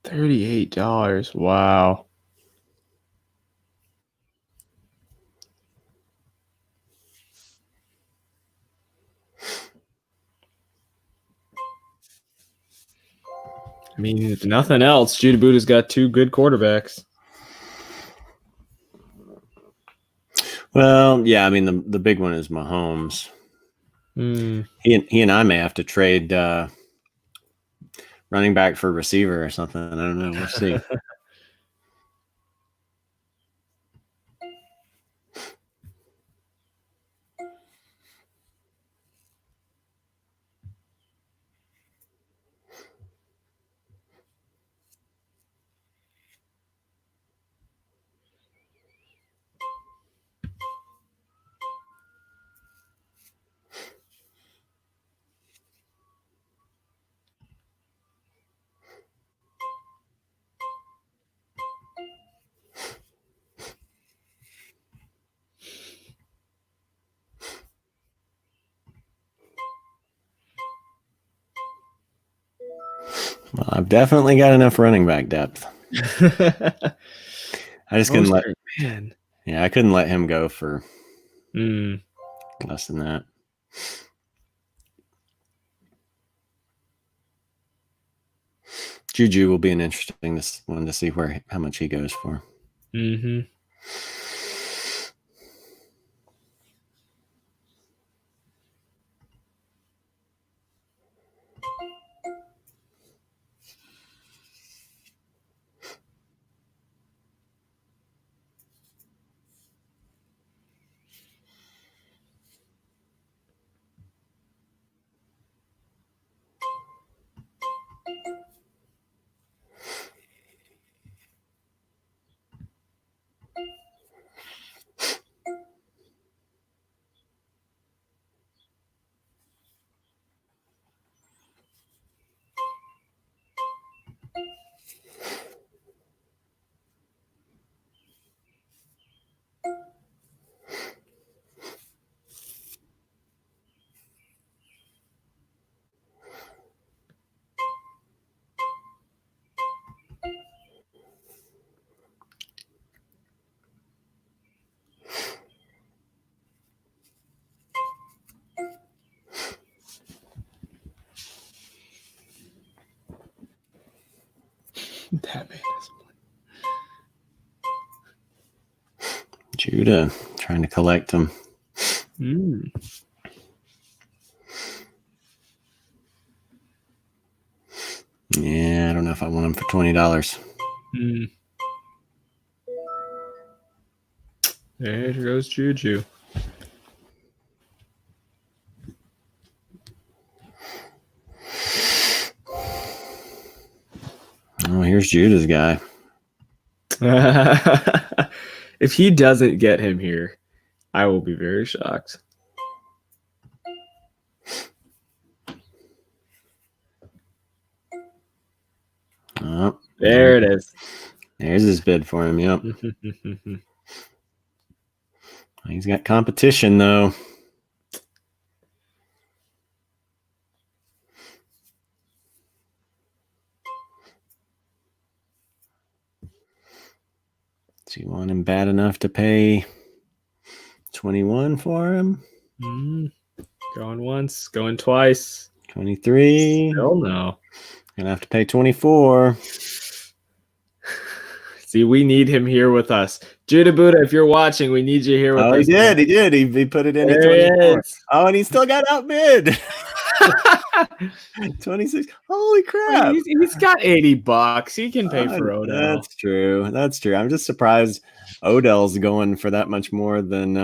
$38. Wow. I mean, if nothing else, JudahBuddha's got two good quarterbacks. Well, yeah, I mean the big one is Mahomes. He and I may have to trade running back for receiver or something. I don't know. We'll see. Well, I've definitely got enough running back depth. I just couldn't I couldn't let him go for less than that. Juju will be an interesting one to see how much he goes for. That man is Judah trying to collect them. Yeah, I don't know if I want them for $20. There goes Juju. Oh, here's Judah's guy. If he doesn't get him here, I will be very shocked. Oh, there it is. There's his bid for him. Yep. He's got competition, though. Do you want him bad enough to pay 21 for him? Going once, going twice. 23. Still no. Gonna have to pay 24. See, we need him here with us. JudahBuddha, if you're watching, we need you here with us. He did. He put it in at 24. Oh, and he still got outbid. 26. Holy crap. He's got $80. He can pay for Odell. That's true. That's true. I'm just surprised Odell's going for that much more than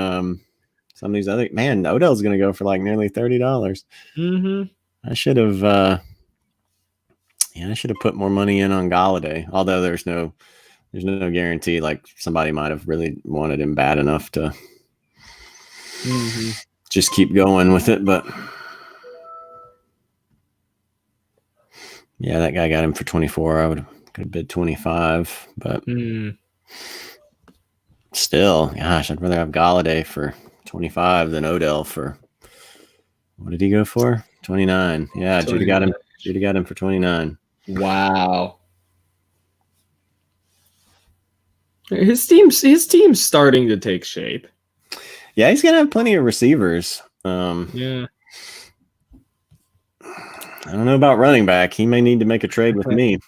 some of these other. Man, Odell's going to go for like nearly $30. I should have. I should have put more money in on Galladay. Although there's no guarantee. Like somebody might have really wanted him bad enough to just keep going with it, but. Yeah, that guy got him for 24. Could have bid 25, but still, gosh, I'd rather have Galladay for 25 than Odell for what did he go for? 29. Yeah, Judah got him. Judah got him for 29. Wow. His team's starting to take shape. Yeah, he's gonna have plenty of receivers. Yeah. I don't know about running back. He may need to make a trade with me.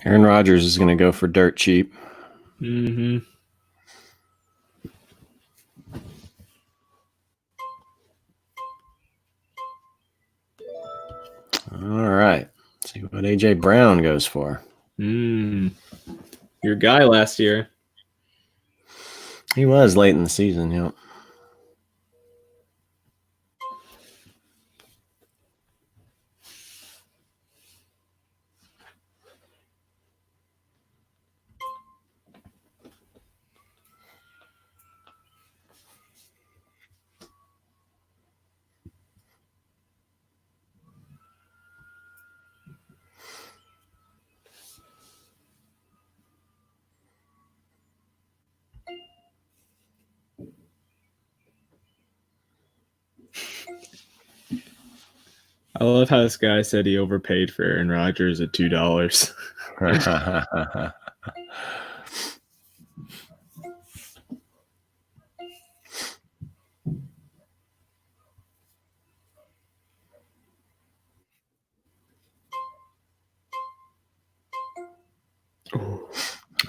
Aaron Rodgers is going to go for dirt cheap. All right. Let's see what AJ Brown goes for. Your guy last year. He was late in the season, yeah. I love how this guy said he overpaid for Aaron Rodgers at $2.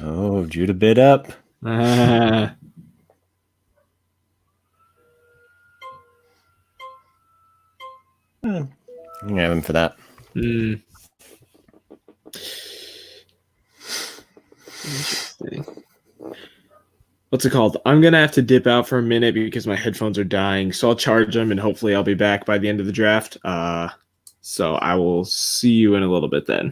Oh, Judah bid up. I'm I'm gonna have him for that. Interesting. What's it called? I'm gonna have to dip out for a minute because my headphones are dying. So I'll charge them and hopefully I'll be back by the end of the draft. So I will see you in a little bit then.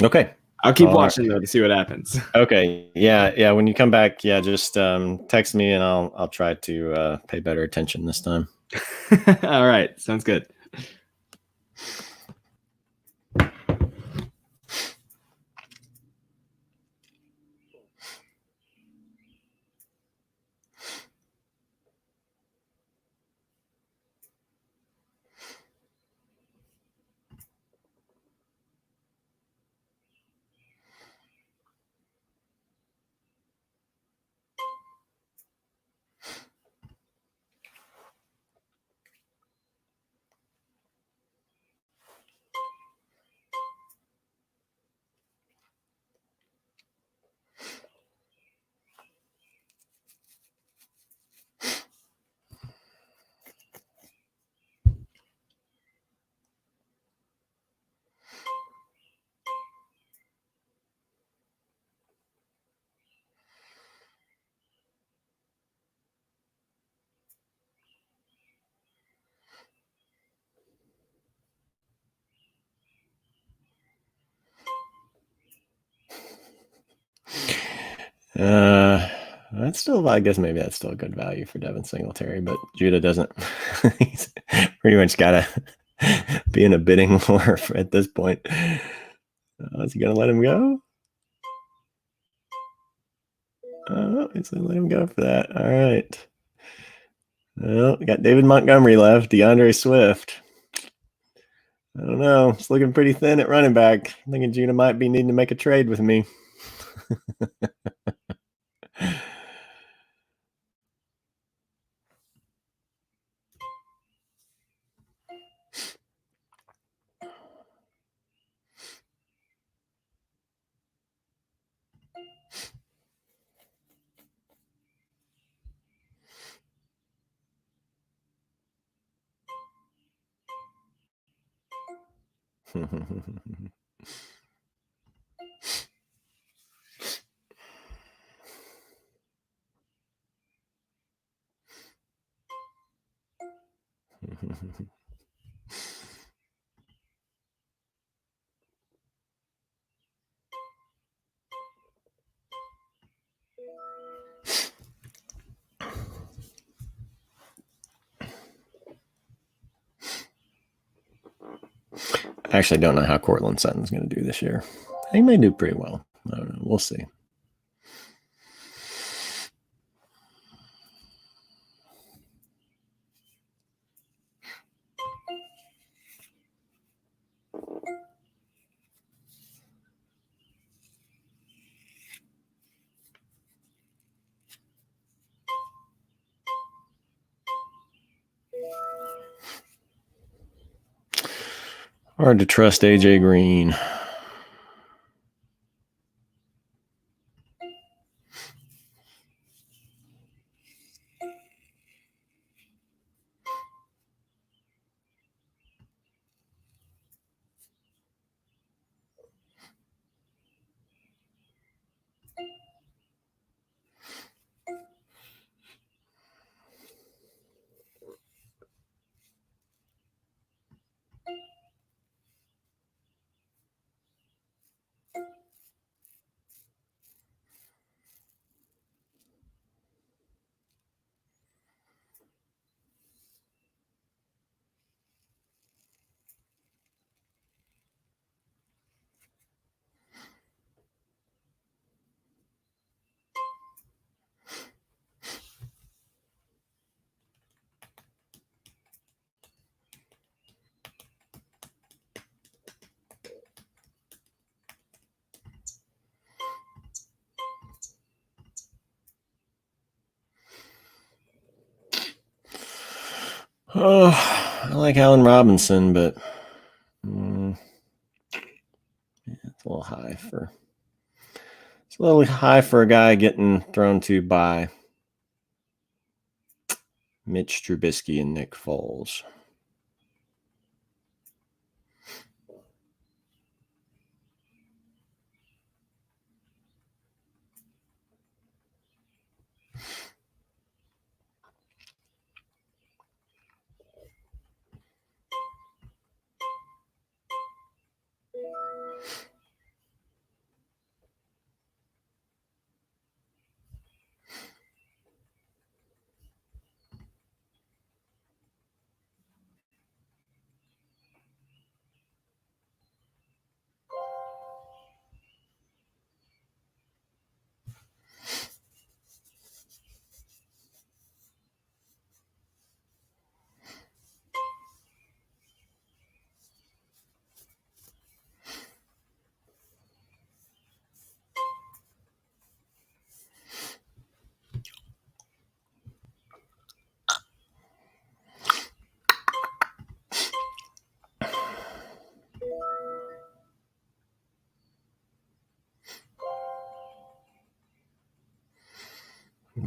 Okay. I'll keep watching though to see what happens. Okay. Yeah. When you come back, just text me and I'll try to pay better attention this time. All right. Sounds good. That's still, I guess maybe that's still a good value for Devin Singletary, but Judah doesn't. He's pretty much got to be in a bidding war at this point. Is he going to let him go? Oh, he's going to let him go for that. All right. Well, we got David Montgomery left, DeAndre Swift. I don't know. It's looking pretty thin at running back. I'm thinking Judah might be needing to make a trade with me. I actually don't know how Cortland Sutton's going to do this year. He may do pretty well. I don't know. We'll see. Hard to trust AJ Green. Oh, I like Allen Robinson, but it's a little high for a guy getting thrown to by Mitch Trubisky and Nick Foles.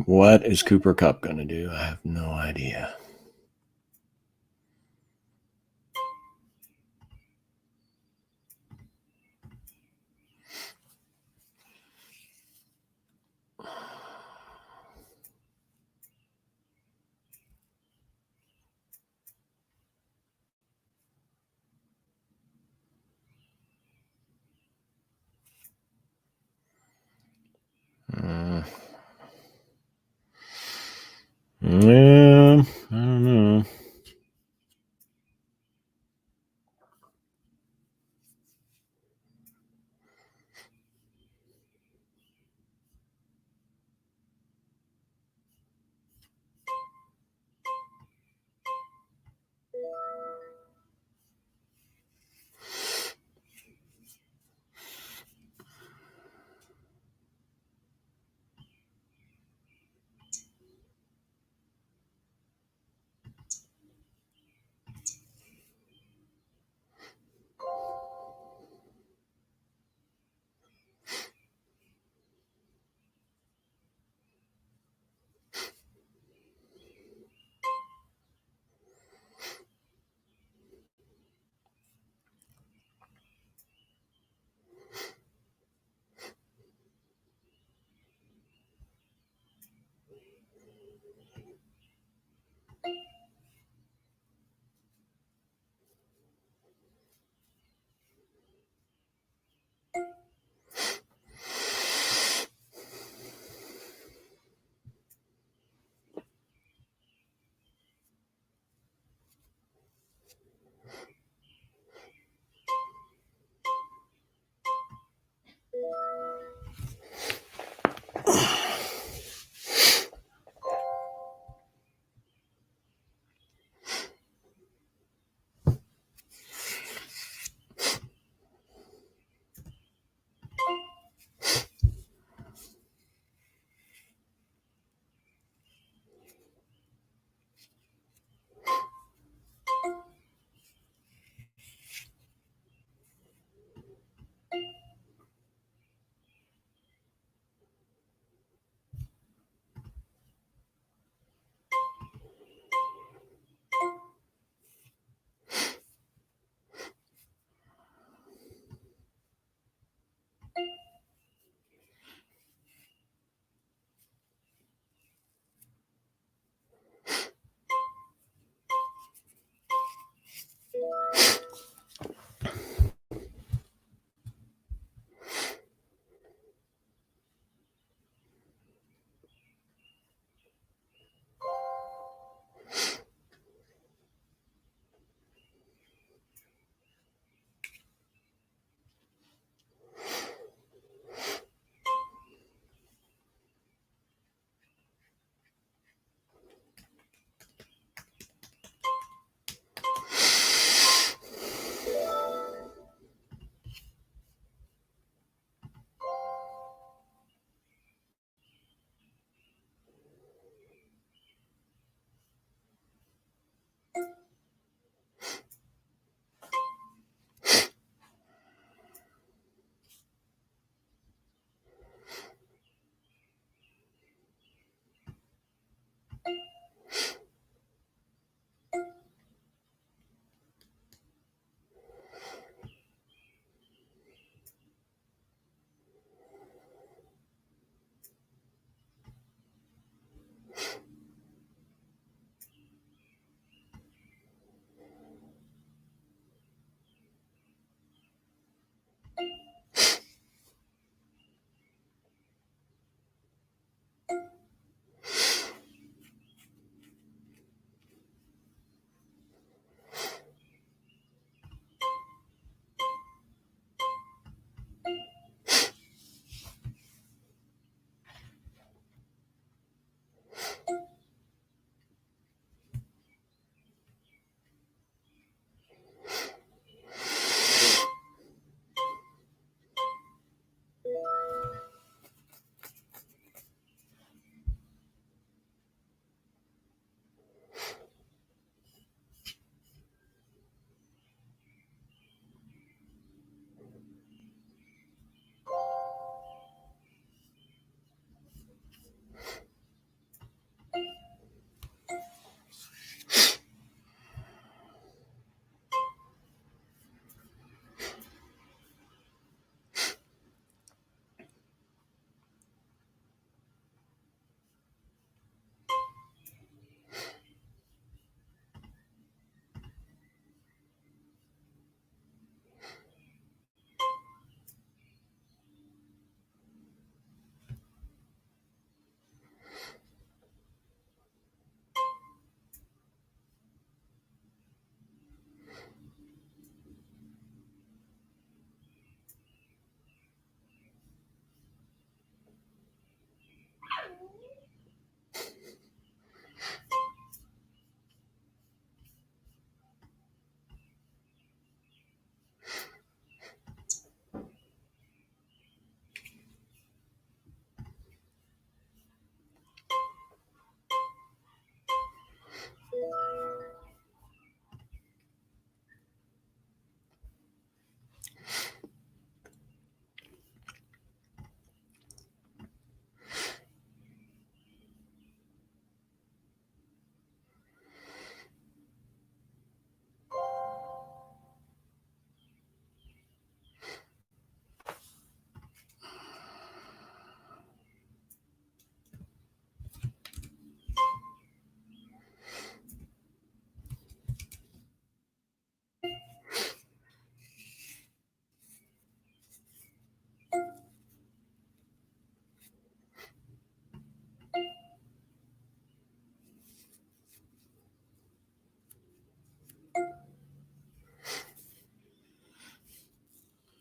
What is Cooper Kupp going to do? I have no idea.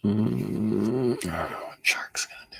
I don't know what Shark's gonna do.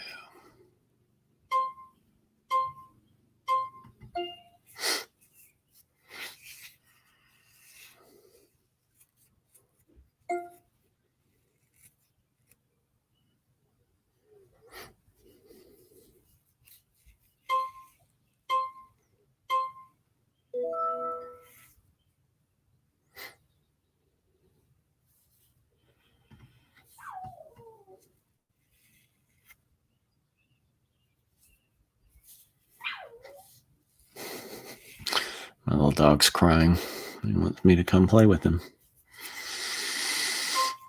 My little dog's crying. He wants me to come play with him.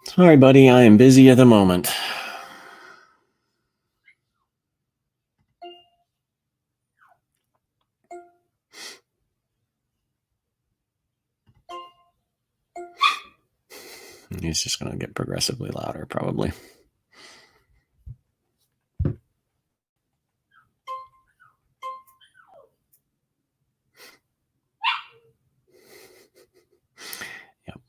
Sorry, buddy. I am busy at the moment. He's just going to get progressively louder, probably. Yep.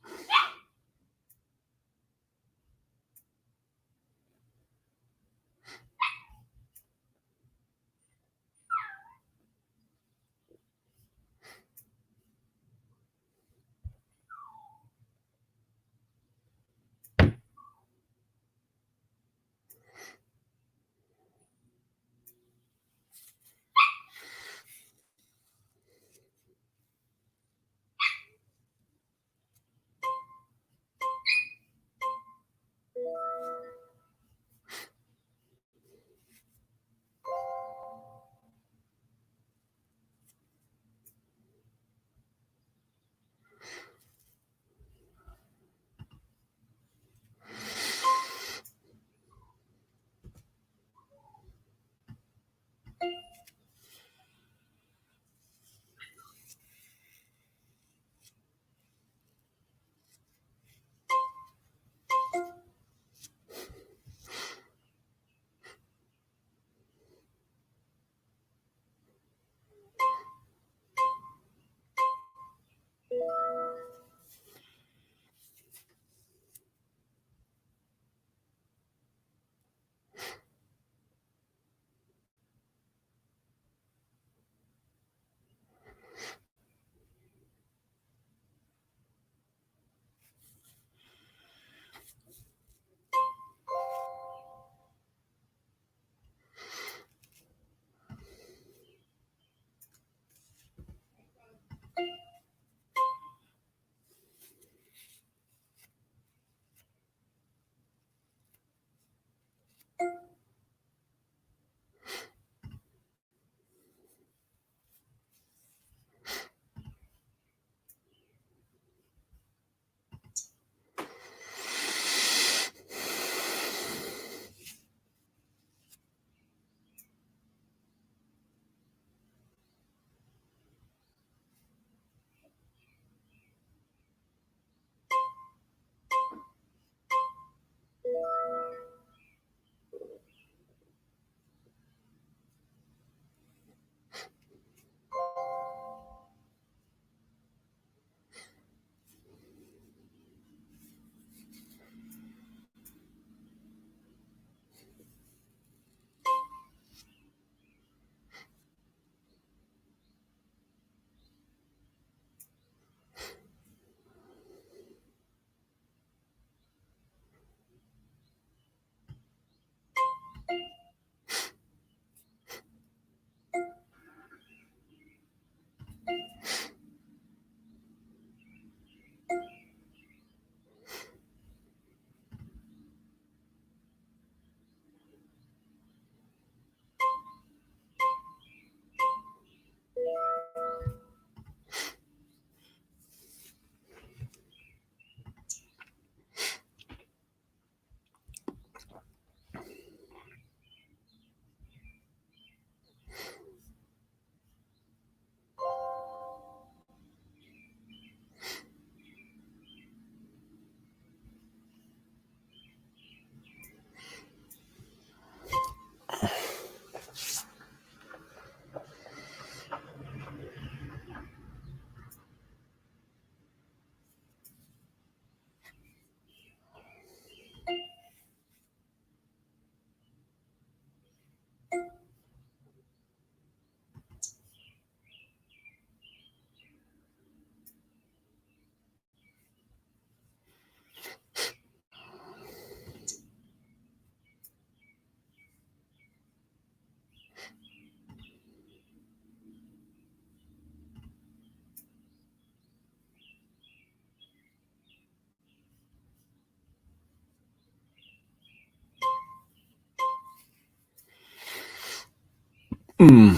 Mm.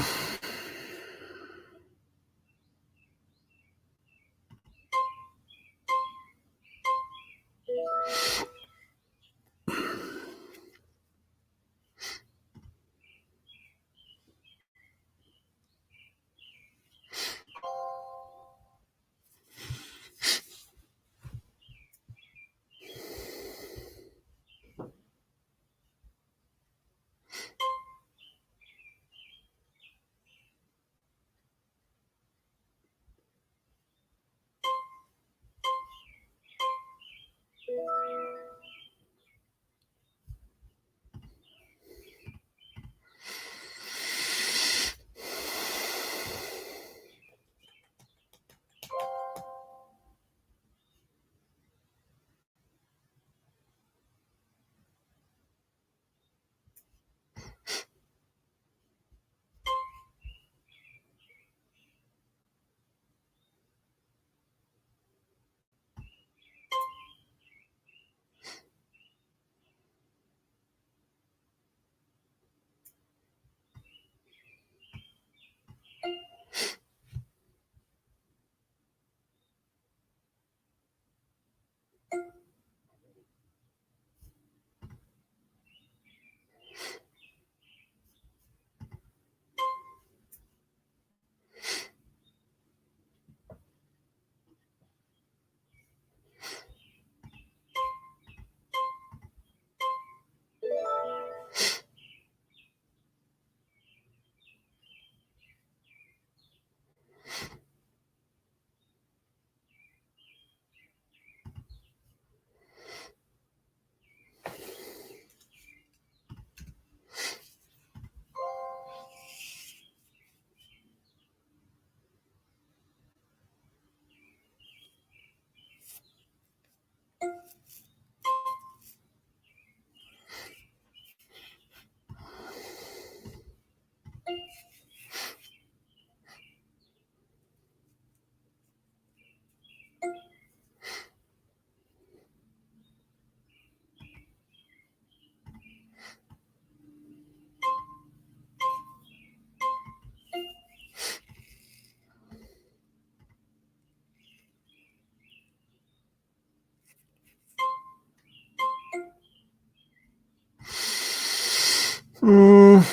Mm.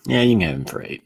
Yeah, you can have him for 8.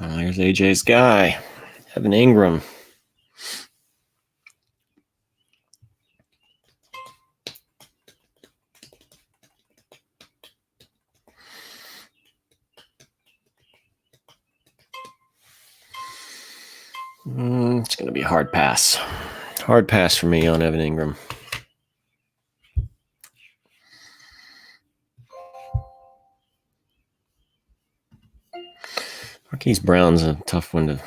Oh, there's AJ's guy, Evan Ingram. It's going to be a hard pass. Hard pass for me on Evan Ingram. Marquise Brown's a tough one to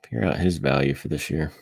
figure out his value for this year.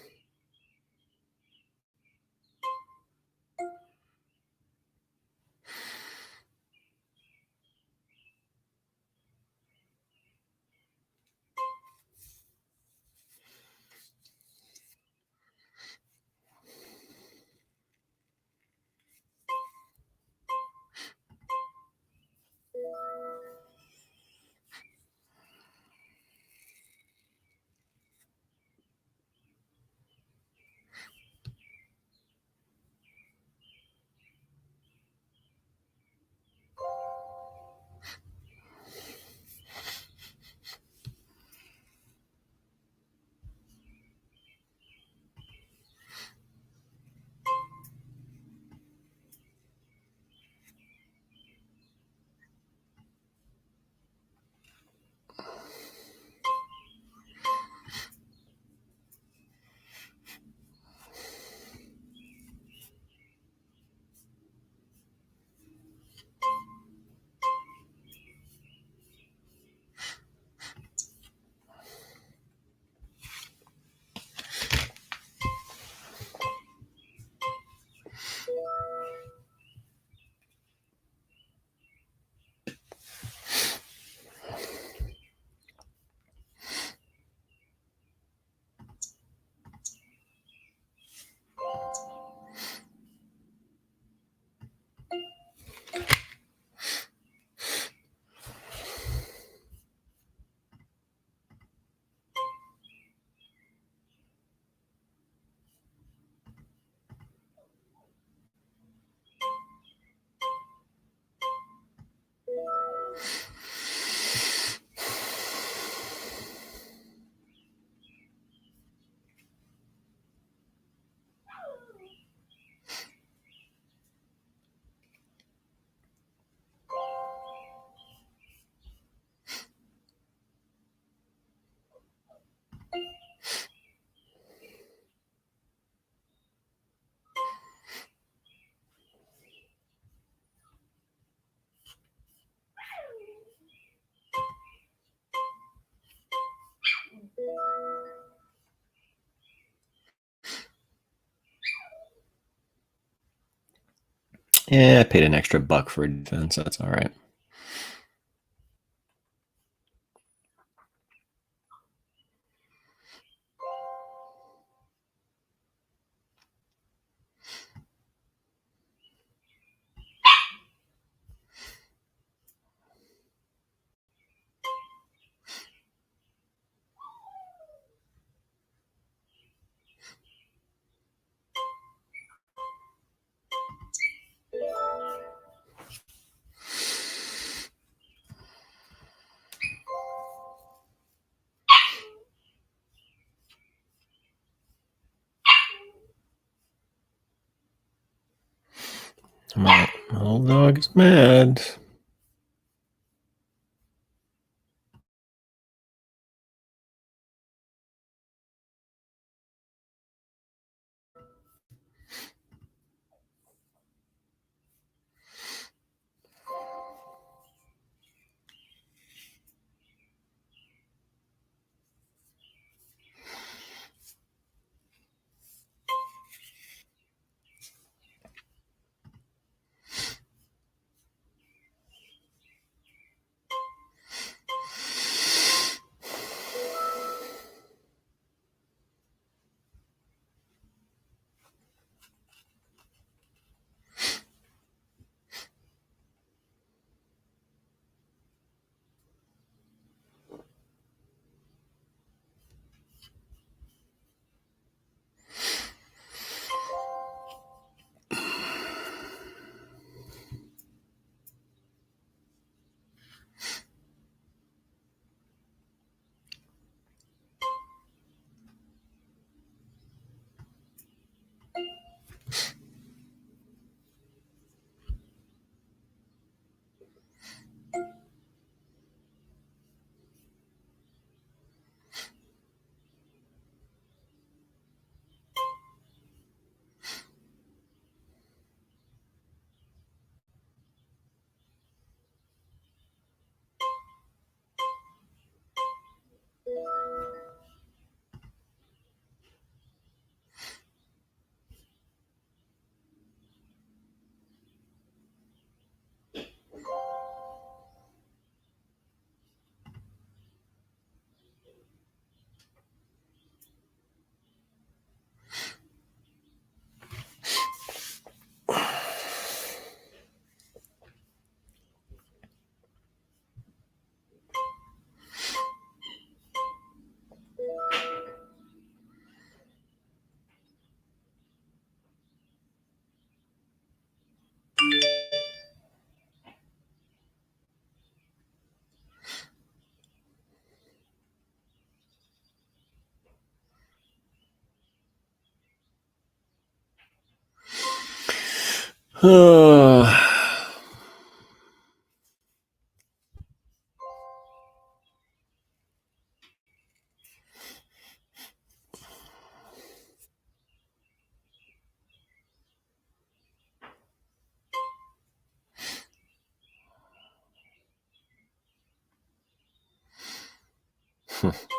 Yeah, I paid an extra $1 for a defense. That's all right. My old dog is mad.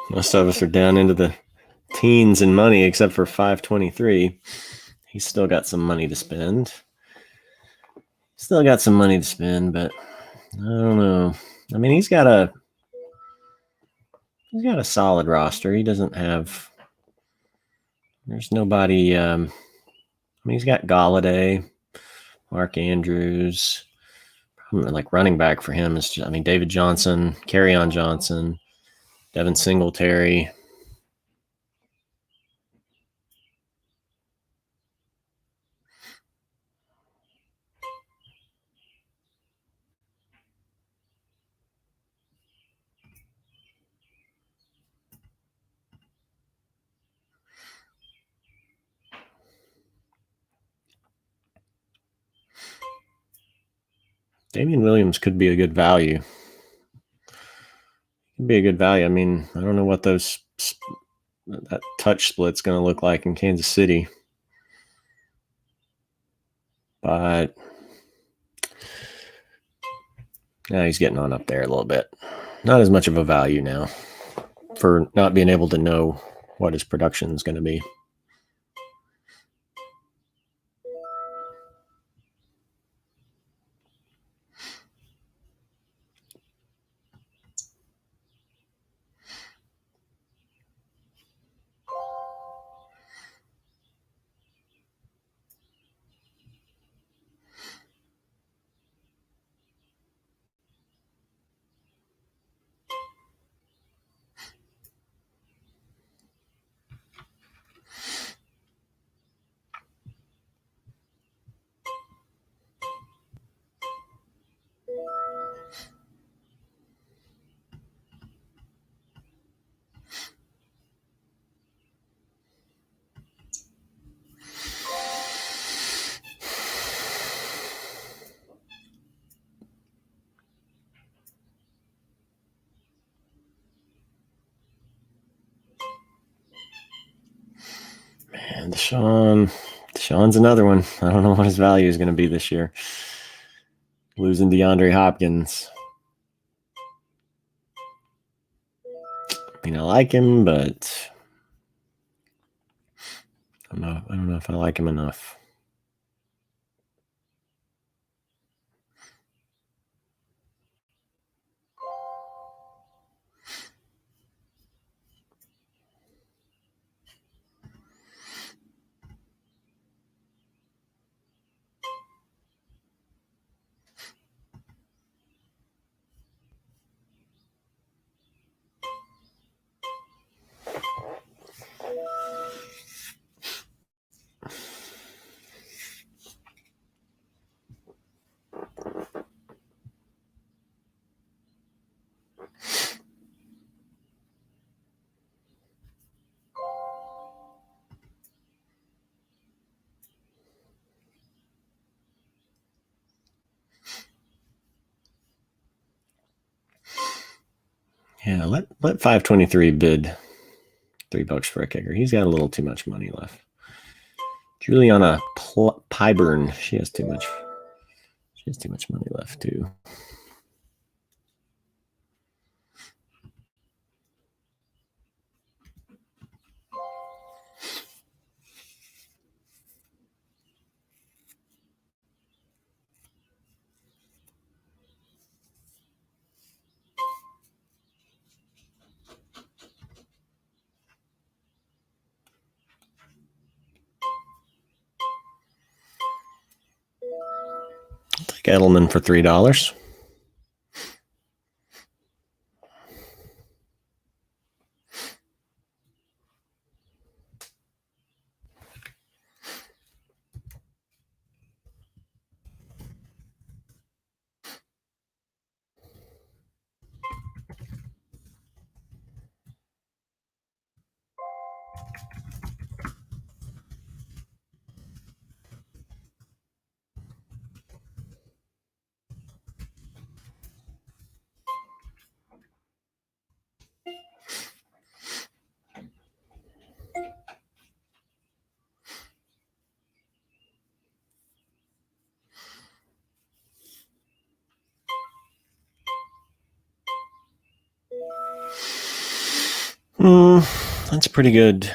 Most of us are down into the teens in money, except for 523. He's still got some money to spend. But I don't know. I mean, he's got a solid roster. He doesn't have. There's nobody. I mean, he's got Galladay, Mark Andrews. Like running back for him is just, I mean, David Johnson, Kerryon Johnson, Devin Singletary. Damian Williams could be a good value. I mean, I don't know what that touch split's going to look like in Kansas City, but yeah, he's getting on up there a little bit. Not as much of a value now for not being able to know what his production is going to be. And Deshaun's another one. I don't know what his value is going to be this year. Losing DeAndre Hopkins. I mean, I like him, but I don't know if I like him enough. Yeah, let 523 bid $3 for a kicker. He's got a little too much money left. Juliana Pyburn, she has too much money left too. I'll take Edelman for $3. That's pretty good.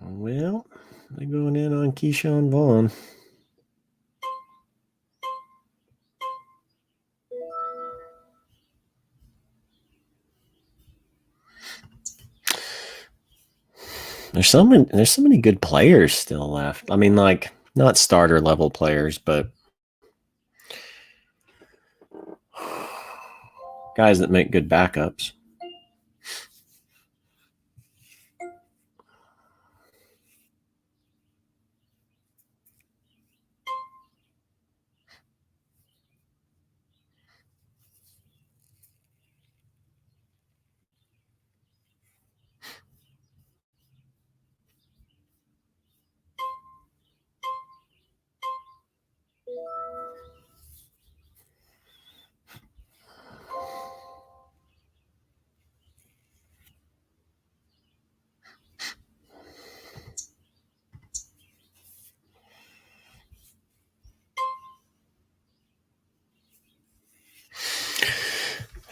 Well, they're going in on Keyshawn Vaughn. There's so many good players still left. I mean, like, not starter level players, but guys that make good backups.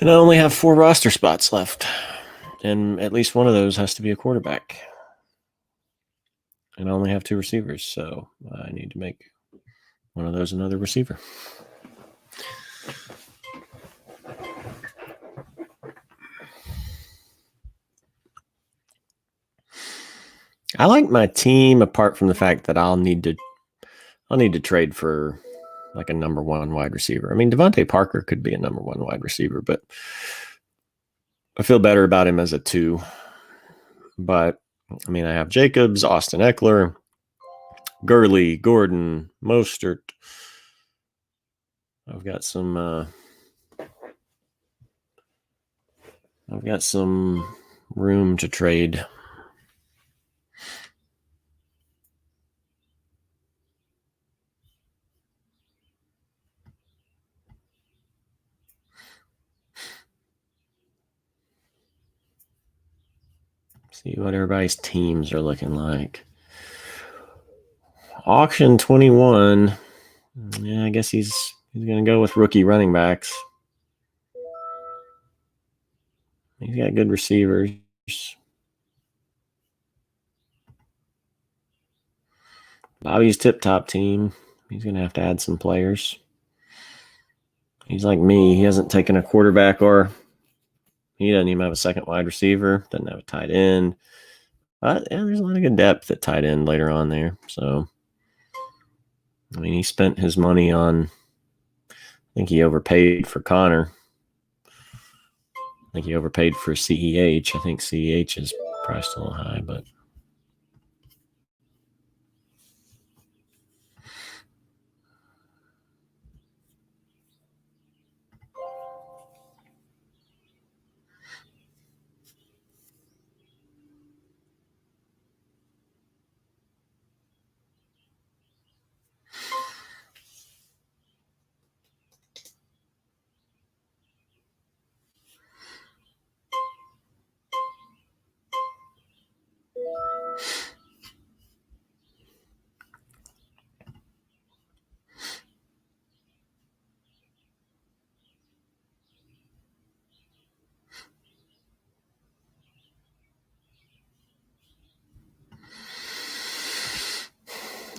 And I only have 4 roster spots left. And at least one of those has to be a quarterback. And I only have 2 receivers, so I need to make one of those another receiver. I like my team apart from the fact that I'll need to trade for like a number 1 wide receiver. I mean, Devontae Parker could be a number 1 wide receiver, but I feel better about him as a 2. But I mean, I have Jacobs, Austin Eckler, Gurley, Gordon, Mostert. I've got some room to trade. See what everybody's teams are looking like. Auction 21. Yeah, I guess he's going to go with rookie running backs. He's got good receivers. Bobby's tip-top team. He's going to have to add some players. He's like me. He hasn't taken a quarterback, or he doesn't even have a second wide receiver. Doesn't have a tight end. But yeah, there's a lot of good depth at tight end later on there. So, I mean, he spent his money on think he overpaid for Connor. I think he overpaid for CEH. I think CEH is priced a little high, but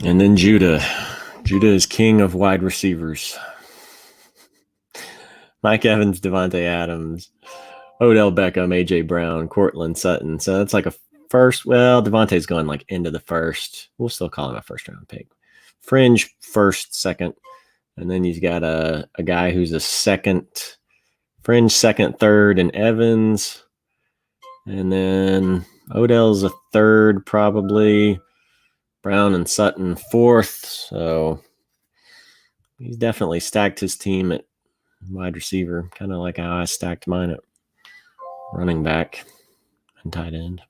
and then Judah. Judah is king of wide receivers. Mike Evans, Devontae Adams, Odell Beckham, AJ Brown, Cortland Sutton. So that's like a first. Well, Devontae's going like into the first. We'll still call him a first round pick. Fringe first, second. And then he's got a guy who's a second, fringe second, third, and Evans. And then Odell's a third, probably. Brown and Sutton fourth. So he's definitely stacked his team at wide receiver, kind of like how I stacked mine at running back and tight end.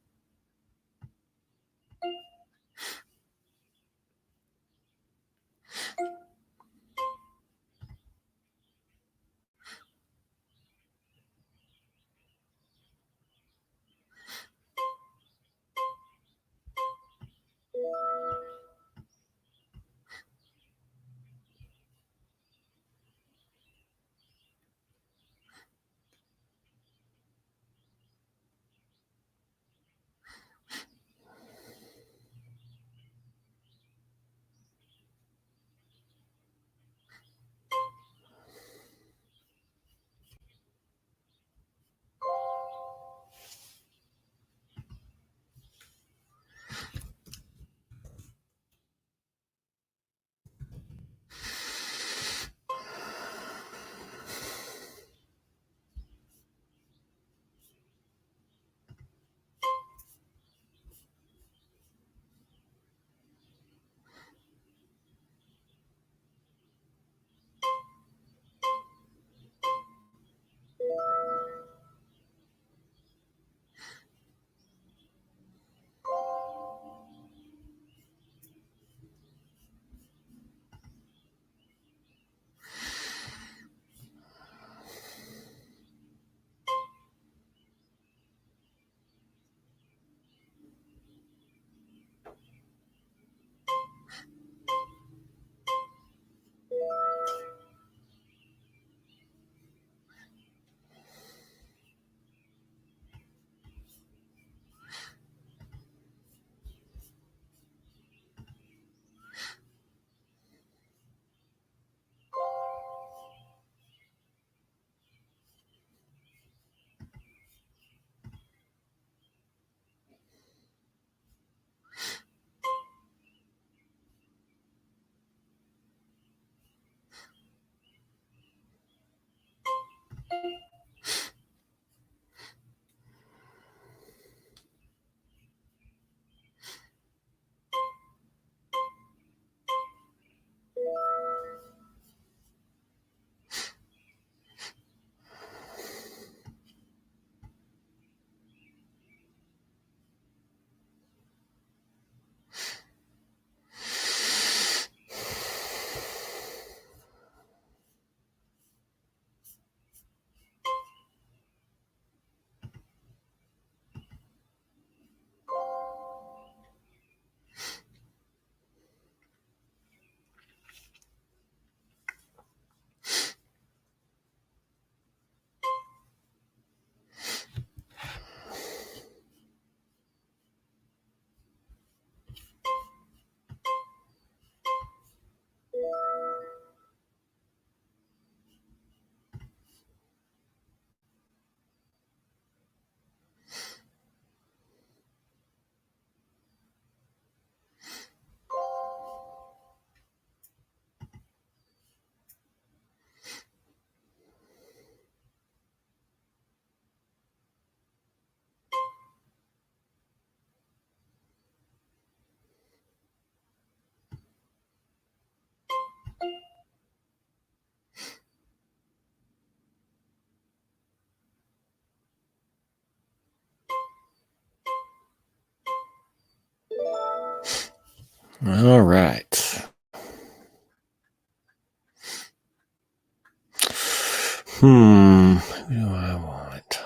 All right. Who do I want?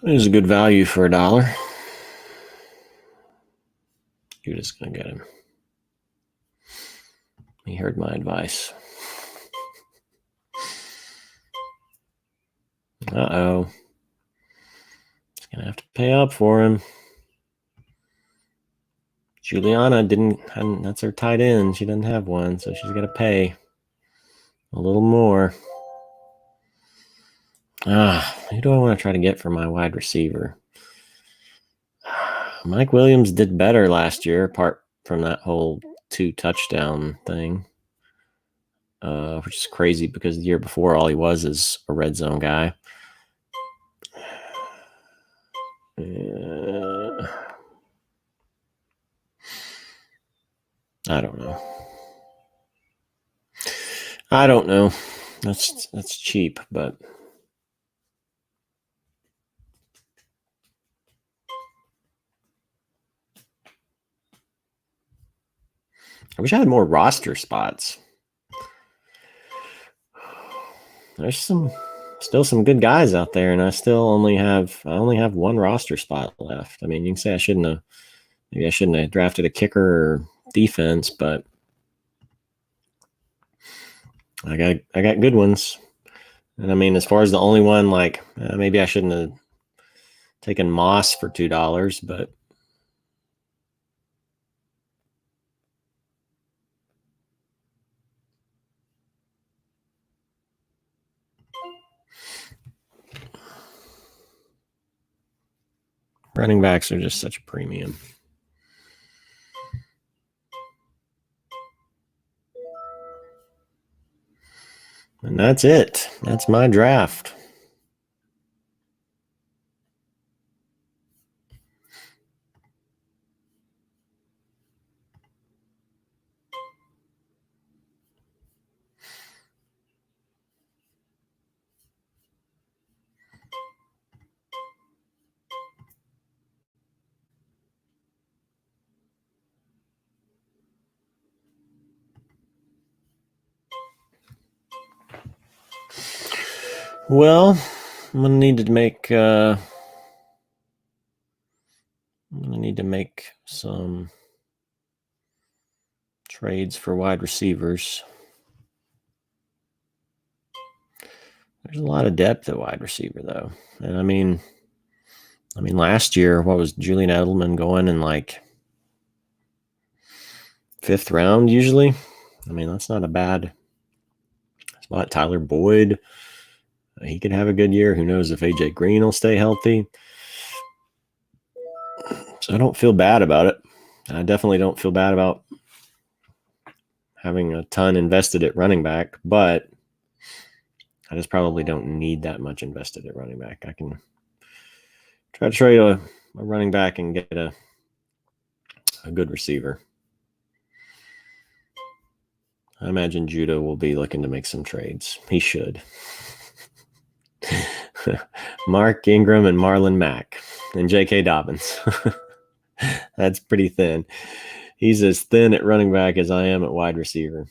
There's a good value for $1. You're just going to get him. He heard my advice. Uh-oh. He's going to have to pay up for him. Juliana that's her tight end. She doesn't have one, so she's got to pay a little more. Who do I want to try to get for my wide receiver? Mike Williams did better last year, apart from that whole 2-touchdown thing, which is crazy because the year before all he was is a red zone guy. I don't know. That's cheap, but I wish I had more roster spots. There's still some good guys out there, and I only have one roster spot left. I mean, you can say I shouldn't have drafted a kicker or defense, but I got good ones. And I mean, as far as the only one, like maybe I shouldn't have taken Moss for $2, but running backs are just such a premium. And that's it. That's my draft. Well, I'm gonna need to make some trades for wide receivers. There's a lot of depth at wide receiver, though, and I mean, last year, what was Julian Edelman going in like 5th round usually. I mean, that's not a bad spot. Tyler Boyd, he could have a good year. Who knows if AJ Green will stay healthy? So I don't feel bad about it. I definitely don't feel bad about having a ton invested at running back, but I just probably don't need that much invested at running back. I can try to trade a running back and get a good receiver. I imagine Judah will be looking to make some trades. He should. Mark Ingram and Marlon Mack and J.K. Dobbins. That's pretty thin. He's as thin at running back as I am at wide receiver.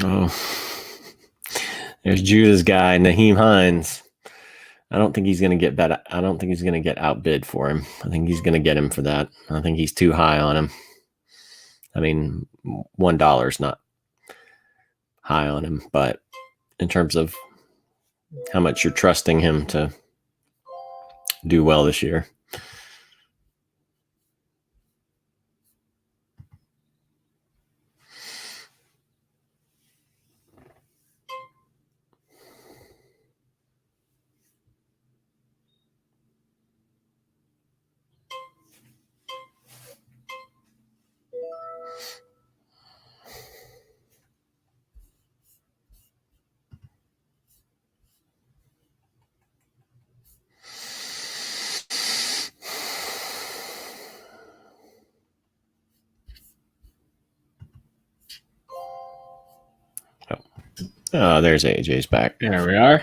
Oh, there's Judah's guy, Naheem Hines. I don't think he's going to get better. I don't think he's going to get outbid for him. I think he's going to get him for that. I think he's too high on him. I mean, $1 is not high on him, but in terms of how much you're trusting him to do well this year. Oh, there's AJ's back. There we are.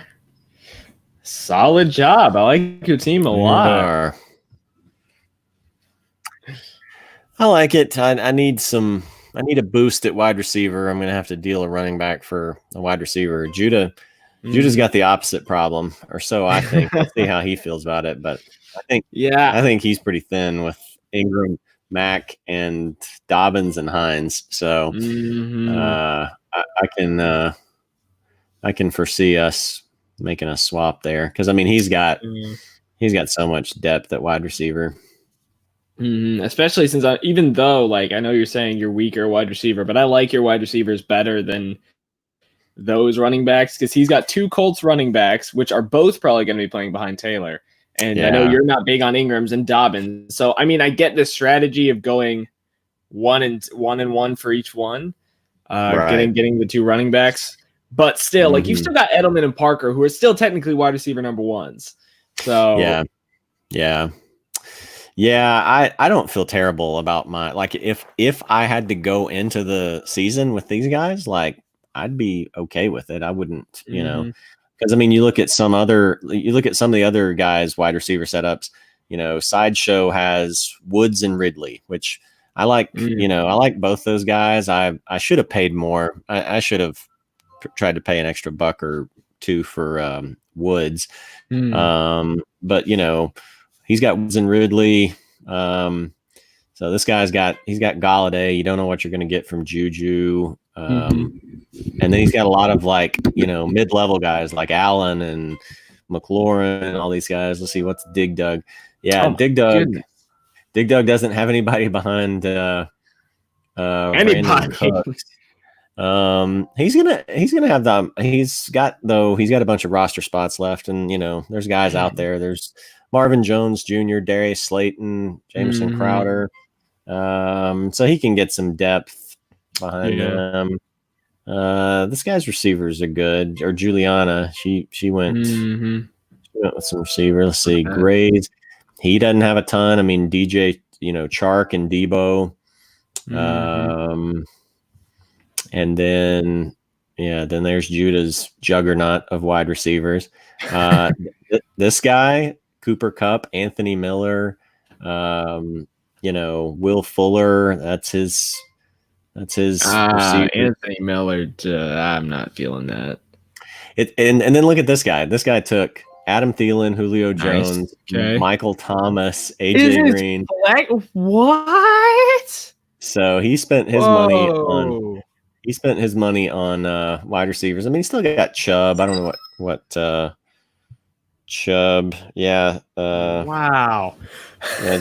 Solid job. I like your team a lot. I like it. I need a boost at wide receiver. I'm going to have to deal a running back for a wide receiver. Judah's got the opposite problem, or so I think. We'll see how he feels about it, but I think he's pretty thin with Ingram, Mack, and Dobbins and Hines. So I can foresee us making a swap there because I mean he's got so much depth at wide receiver. Especially since even though like I know you're saying you're weaker wide receiver, but I like your wide receivers better than those running backs because he's got 2 Colts running backs, which are both probably going to be playing behind Taylor. And I know you're not big on Ingrams and Dobbins. So, I mean, I get the strategy of going 1 and 1 for each one, getting the 2 running backs. But still, like you've still got Edelman and Parker, who are still technically wide receiver number 1s. So yeah. I don't feel terrible about my if I had to go into the season with these guys, like I'd be okay with it. I wouldn't, because I mean, you look at some of the other guys' wide receiver setups, Sideshow has Woods and Ridley, which I like. I like both those guys. I should have paid more. I should have tried to pay an extra $1 or $2 for Woods. But he's got Woods and Ridley. So this guy's got Galladay. You don't know what you're going to get from Juju. And then he's got a lot of mid-level guys like Allen and McLaurin and all these guys. Let's see, what's Dig Dug? Yeah, Dig Dug. Goodness. Dig Dug doesn't have anybody behind anybody. He's gonna have he's got a bunch of roster spots left, and there's guys out there. There's Marvin Jones Jr., Darius Slayton, Jameson Crowder. So he can get some depth behind him. This guy's receivers are good. Or Juliana, she went with some receiver. Let's see, Grades. He doesn't have a ton. I mean, DJ, Chark and Debo. And then there's Judah's juggernaut of wide receivers. This guy, Cooper Kupp, Anthony Miller, Will Fuller. That's his receiver. Anthony Miller. I'm not feeling that. And then look at this guy. This guy took Adam Thielen, Julio Jones, Michael Thomas, AJ Green. What? So he spent his money on. He spent his money on wide receivers. I mean, he still got Chubb. I don't know what Chubb. Yeah. Wow. Yeah,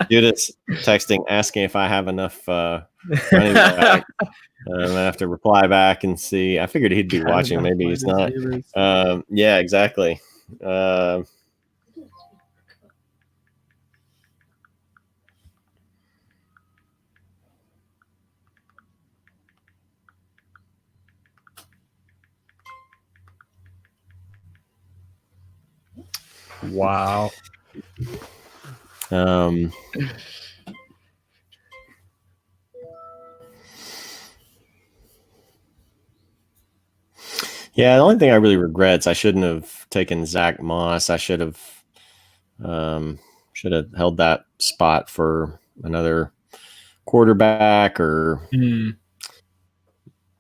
Judah's texting, asking if I have enough running back. I have to reply back and see. I figured he'd be watching. Maybe he's not. Yeah, exactly. Wow. Yeah, the only thing I really regret is I shouldn't have taken Zach Moss. I should have held that spot for another quarterback or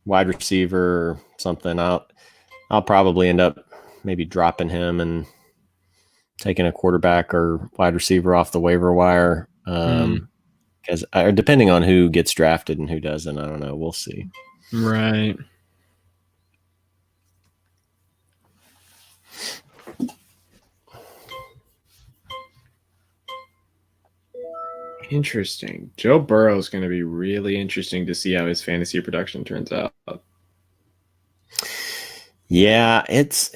wide receiver or something. I'll probably end up maybe dropping him and taking a quarterback or wide receiver off the waiver wire. Because depending on who gets drafted and who doesn't, I don't know. We'll see. Right. Interesting. Joe Burrow is going to be really interesting to see how his fantasy production turns out. Yeah, it's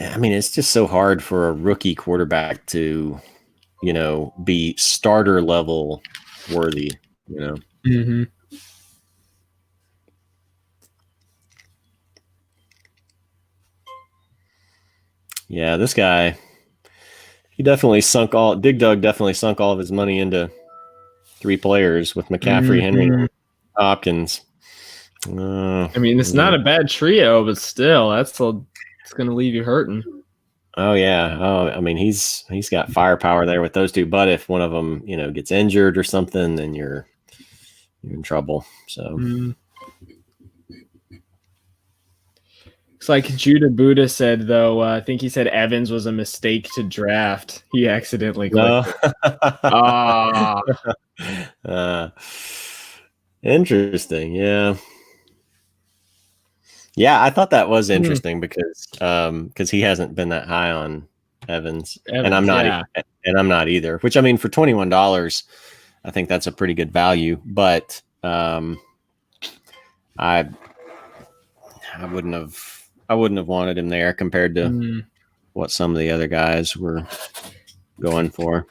just so hard for a rookie quarterback to, be starter level worthy, Yeah, this guy, Dig Dug definitely sunk all of his money into 3 players with McCaffrey, Henry, Hopkins. It's not a bad trio, but still, it's going to leave you hurting. Oh yeah. Oh, he's got firepower there with those 2. But if one of them, gets injured or something, then you're in trouble. So. Looks like JudahBuddha said, though. I think he said Evans was a mistake to draft. He accidentally clicked. Interesting. Yeah. Yeah, I thought that was interesting because he hasn't been that high on Evans and I'm not either. Which for $21, I think that's a pretty good value. But I wouldn't have wanted him there compared to what some of the other guys were going for.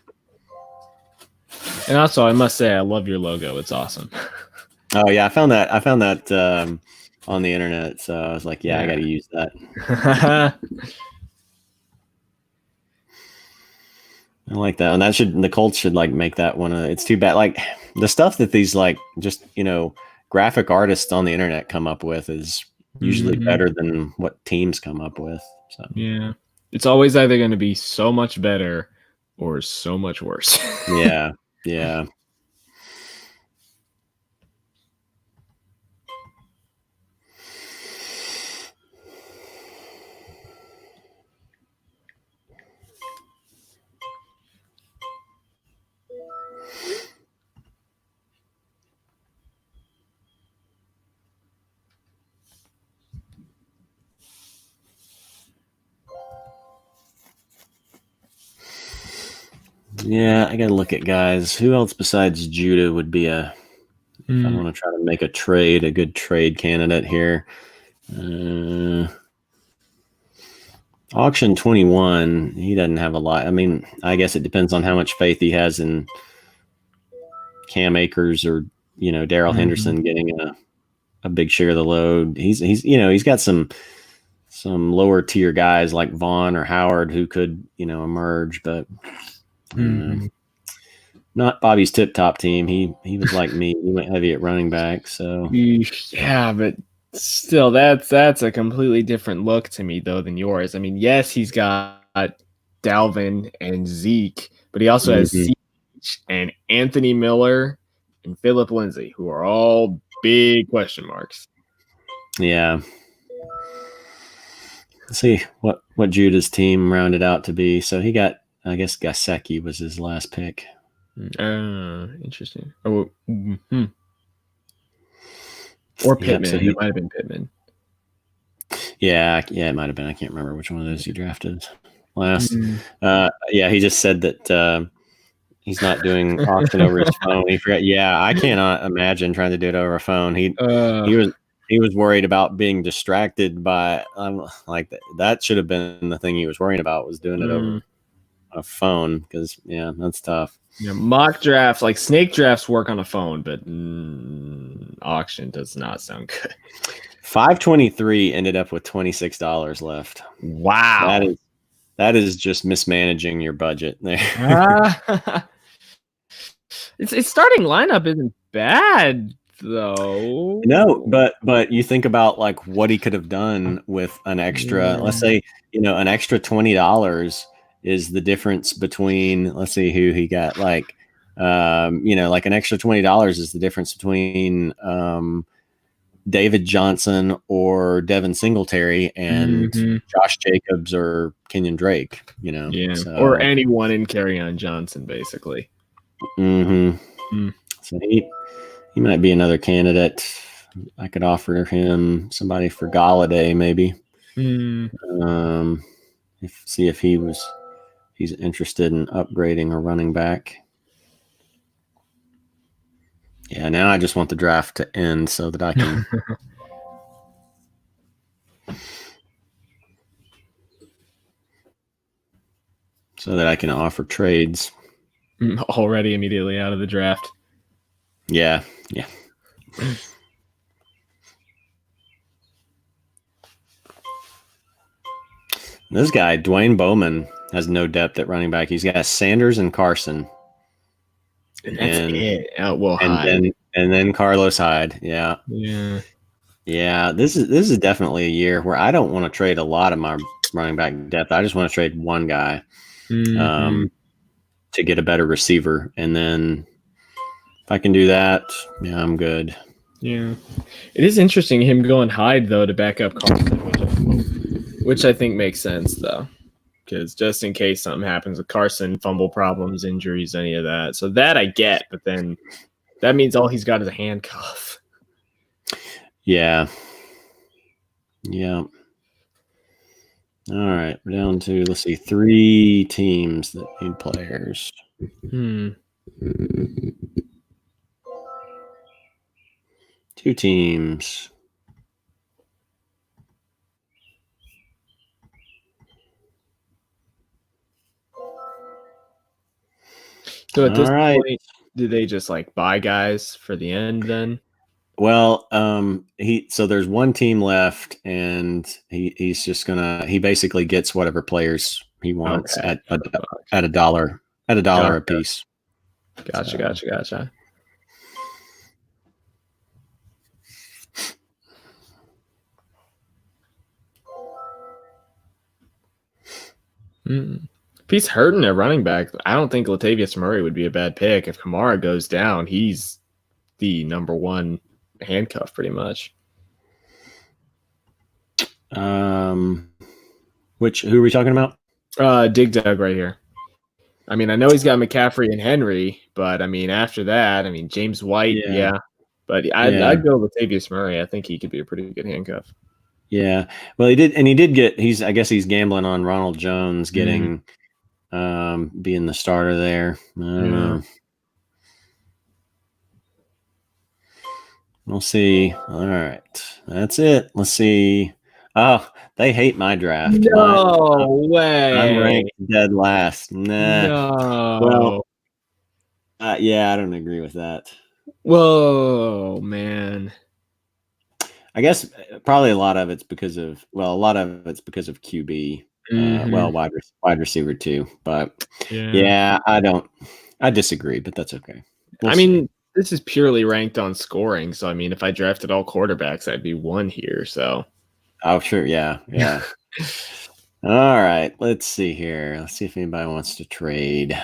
And also, I must say, I love your logo. It's awesome. Oh yeah, I found that on the internet, so I was like, I got to use that. I like that, and the Colts should make that one. It's too bad, the stuff that these graphic artists on the internet come up with is usually better than what teams come up with. So yeah, it's always either going to be so much better or so much worse. Yeah. Yeah. Yeah, I gotta look at guys. Who else besides Judah would be if I want to try to make a good trade candidate here? Auction 21, he doesn't have a lot. I mean, I guess it depends on how much faith he has in Cam Akers or, Daryl Henderson getting a big share of the load. He's got some lower tier guys like Vaughn or Howard who could, emerge, but not Bobby's tip top team. He was like me. He went heavy at running back. So yeah, but still, that's a completely different look to me though than yours. I mean, yes, he's got Dalvin and Zeke, but he also has CH and Anthony Miller and Philip Lindsay, who are all big question marks. Yeah. Let's see what Judah's team rounded out to be. So he got, I guess Gasecki was his last pick. Interesting. Or Pittman. So it might have been Pittman. Yeah, it might have been. I can't remember which one of those he drafted last. Yeah, he just said that he's not doing auction over his phone. He forgot. Yeah, I cannot imagine trying to do it over a phone. He was worried about being distracted by like that should have been the thing he was worrying about, was doing it over a phone, because that's tough. Yeah, mock drafts, like snake drafts, work on a phone, but auction does not sound good. 523 ended up with $26 left. Wow, that is just mismanaging your budget there. Its starting lineup isn't bad though. No, but you think about like what he could have done with an extra, let's say, an extra $20 is the difference between, let's see who he got, like like an extra $20 is the difference between David Johnson or Devin Singletary and Josh Jacobs or Kenyon Drake, or anyone in Kerryon Johnson, basically. So he might be another candidate. I could offer him somebody for Galladay, maybe. See if he's interested in upgrading a running back. Yeah, now I just want the draft to end so that I can offer trades. Already immediately out of the draft. Yeah. This guy, Dwayne Bowman, has no depth at running back. He's got Sanders and Carson. And that's it. And then Carlos Hyde. Yeah. Yeah. This is definitely a year where I don't want to trade a lot of my running back depth. I just want to trade one guy to get a better receiver. And then if I can do that, I'm good. Yeah. It is interesting him going Hyde though to back up Carson, which I think makes sense though. Because just in case something happens with Carson, fumble problems, injuries, any of that. So that I get, but then that means all he's got is a handcuff. Yeah. All right. We're down to, let's see, 3 teams that need players. 2 teams. So at this point, do they just like buy guys for the end then? Well, so there's one team left, and he's just he basically gets whatever players he wants at a dollar a piece. Gotcha. he's hurting at running back, I don't think Latavius Murray would be a bad pick. If Kamara goes down, he's the number one handcuff pretty much. Who are we talking about? Dig Dug right here. I mean, I know he's got McCaffrey and Henry, but I mean, after that, I mean, James White, yeah. But I'd go with Latavius Murray. I think he could be a pretty good handcuff. Yeah. Well, I guess he's gambling on Ronald Jones getting being the starter there. I don't know. We'll see. All right. That's it. Let's see. Oh, they hate my draft. No way. I'm ranked dead last. Nah. No. Well, yeah, I don't agree with that. Whoa, man. I guess probably a lot of it's because of QB. Wide receiver too. But yeah, I disagree, but that's okay. We'll see. This is purely ranked on scoring. So, I mean, if I drafted all quarterbacks, I'd be one here. So, oh, sure. Yeah. All right. Let's see here. Let's see if anybody wants to trade.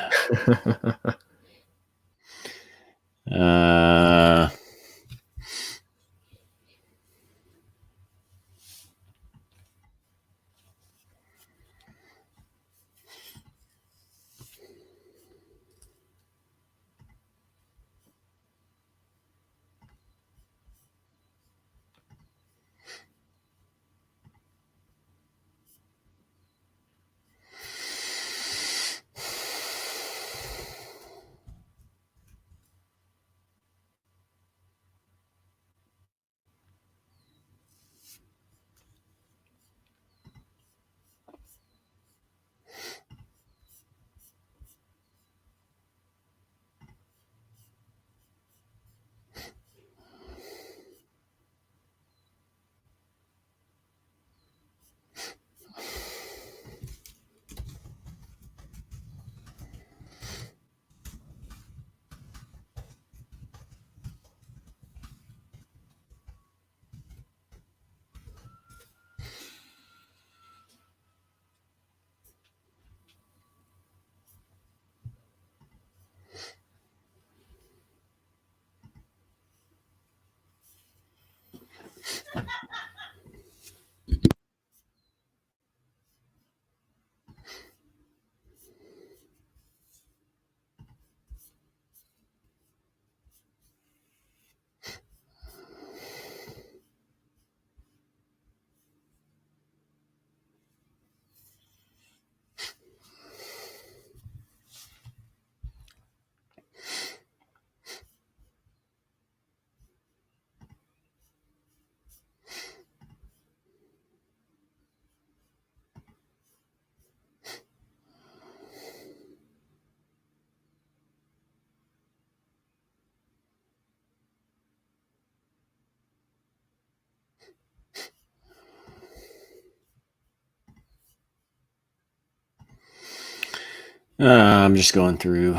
I'm just going through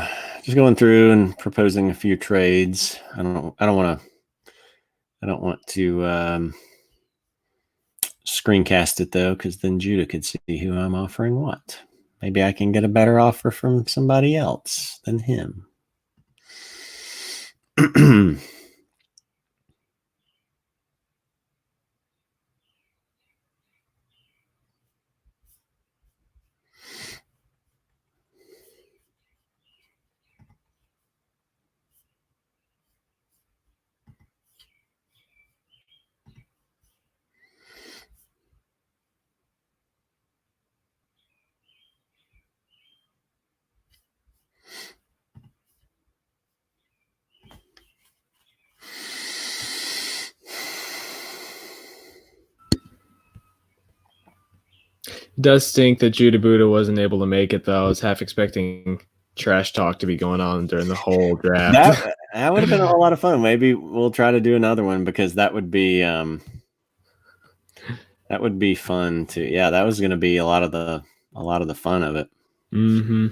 and proposing a few trades. I don't want to screencast it though, because then Judah could see who I'm offering what. Maybe I can get a better offer from somebody else than him. Does stink that Judah Buddha wasn't able to make it, though. I was half expecting trash talk to be going on during the whole draft. That would have been a whole lot of fun. Maybe we'll try to do another one, because that would be fun too. Yeah, that was going to be a lot of the fun of it. Mm-hmm.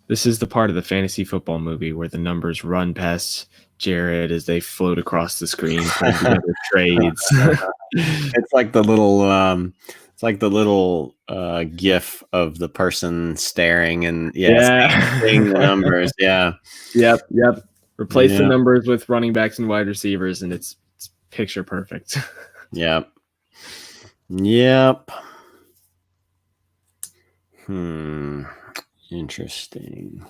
This is the part of the fantasy football movie where the numbers run past Jared as they float across the screen, putting together trades. It's like the little gif of the person staring and seeing the numbers. Yeah. Yep. Replace the numbers with running backs and wide receivers, and it's picture perfect. Yep. Interesting.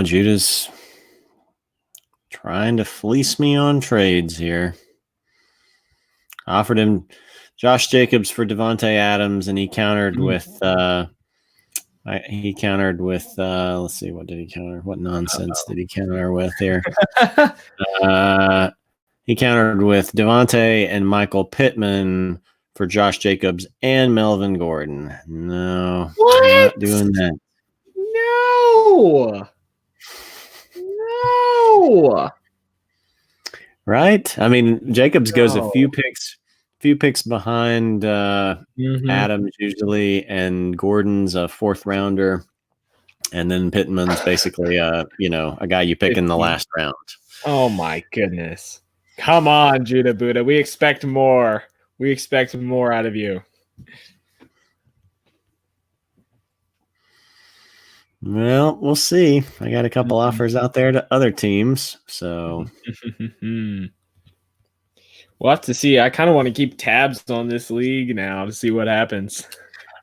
Judah's trying to fleece me on trades here. I offered him Josh Jacobs for Devontae Adams, and he countered with let's see, what did he counter? What nonsense did he counter with here? He countered with Devontae and Michael Pittman for Josh Jacobs and Melvin Gordon. No, What? I'm not doing that. No. Right? I mean, Jacobs goes a few picks behind Adams usually, and Gordon's a fourth rounder, and then Pittman's basically a guy you pick in the last round. Oh my goodness. Come on, Judah Buddha. We expect more. We expect more out of you. Well, we'll see. I got a couple offers out there to other teams, so we'll have to see. I kind of want to keep tabs on this league now to see what happens.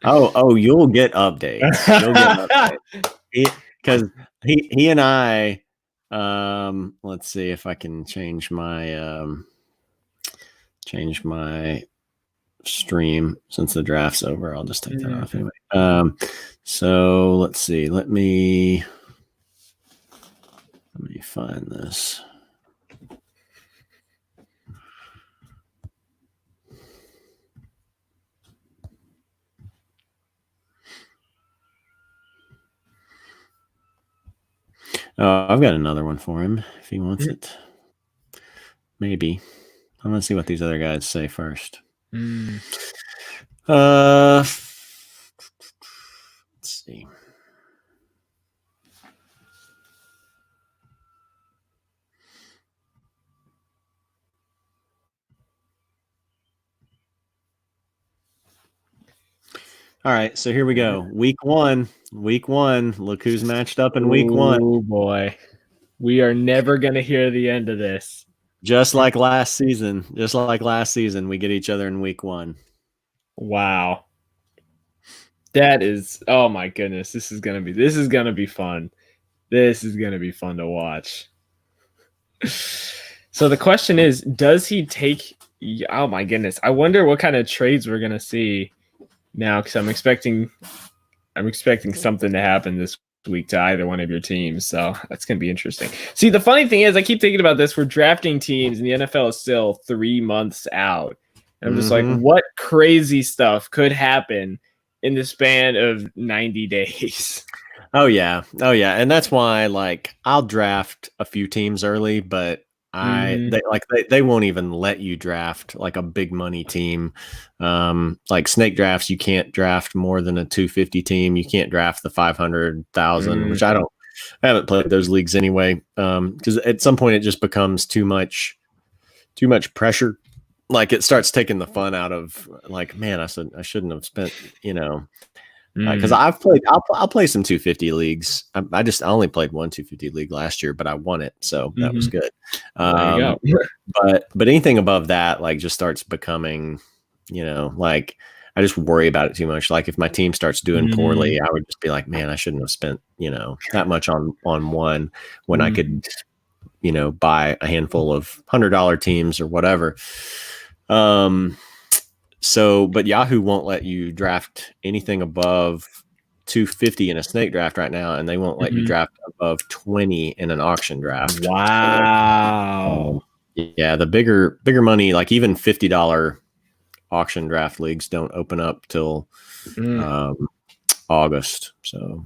Oh, you'll get updates. You'll get updates. Because he and I, let's see if I can change my stream since the draft's over. I'll just take that off anyway. So let's see. Let me find this. I've got another one for him if he wants it. Maybe. I'm gonna see what these other guys say first. Let's see. All right, so here we go. Week one. Look who's matched up in week one. Oh boy. We are never going to hear the end of this. Just like last season, we get each other in week one. Wow. That is, oh my goodness, this is gonna be fun. This is gonna be fun to watch. So the question is, does he take? Oh my goodness, I wonder what kind of trades we're gonna see now, because I'm expecting something to happen this week to either one of your teams. So that's gonna be interesting. See, the funny thing is, I keep thinking about this. We're drafting teams, and the NFL is still 3 months out. And I'm just like, what crazy stuff could happen in the span of 90 days? Oh yeah, and that's why like I'll draft a few teams early, but they won't even let you draft like a big money team. Like snake drafts, you can't draft more than a 250 team. You can't draft the 500,000, which I haven't played those leagues anyway. Because at some point it just becomes too much pressure. Like it starts taking the fun out of like, man, I shouldn't have spent, because I'll play some 250 leagues. I only played one 250 league last year, but I won it, so that was good. There you go. but anything above that, like, just starts becoming, like I just worry about it too much. Like if my team starts doing poorly, I would just be like, man, I shouldn't have spent that much on one when I could buy a handful of $100 teams or whatever. So, but Yahoo won't let you draft anything above 250 in a snake draft right now, and they won't let you draft above 20 in an auction draft. Wow. Yeah, the bigger money, like even $50 auction draft leagues don't open up till August. So,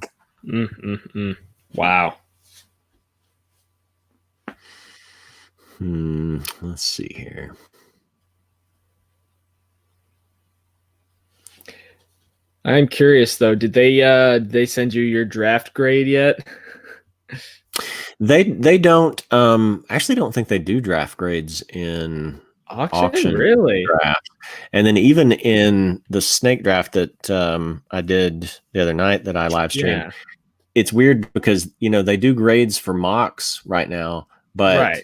wow. Let's see here. I'm curious though. Did they send you your draft grade yet? They don't. Actually, don't think they do draft grades in auction really draft. And then even in the snake draft that I did the other night that I live streamed, it's weird because they do grades for mocks right now, but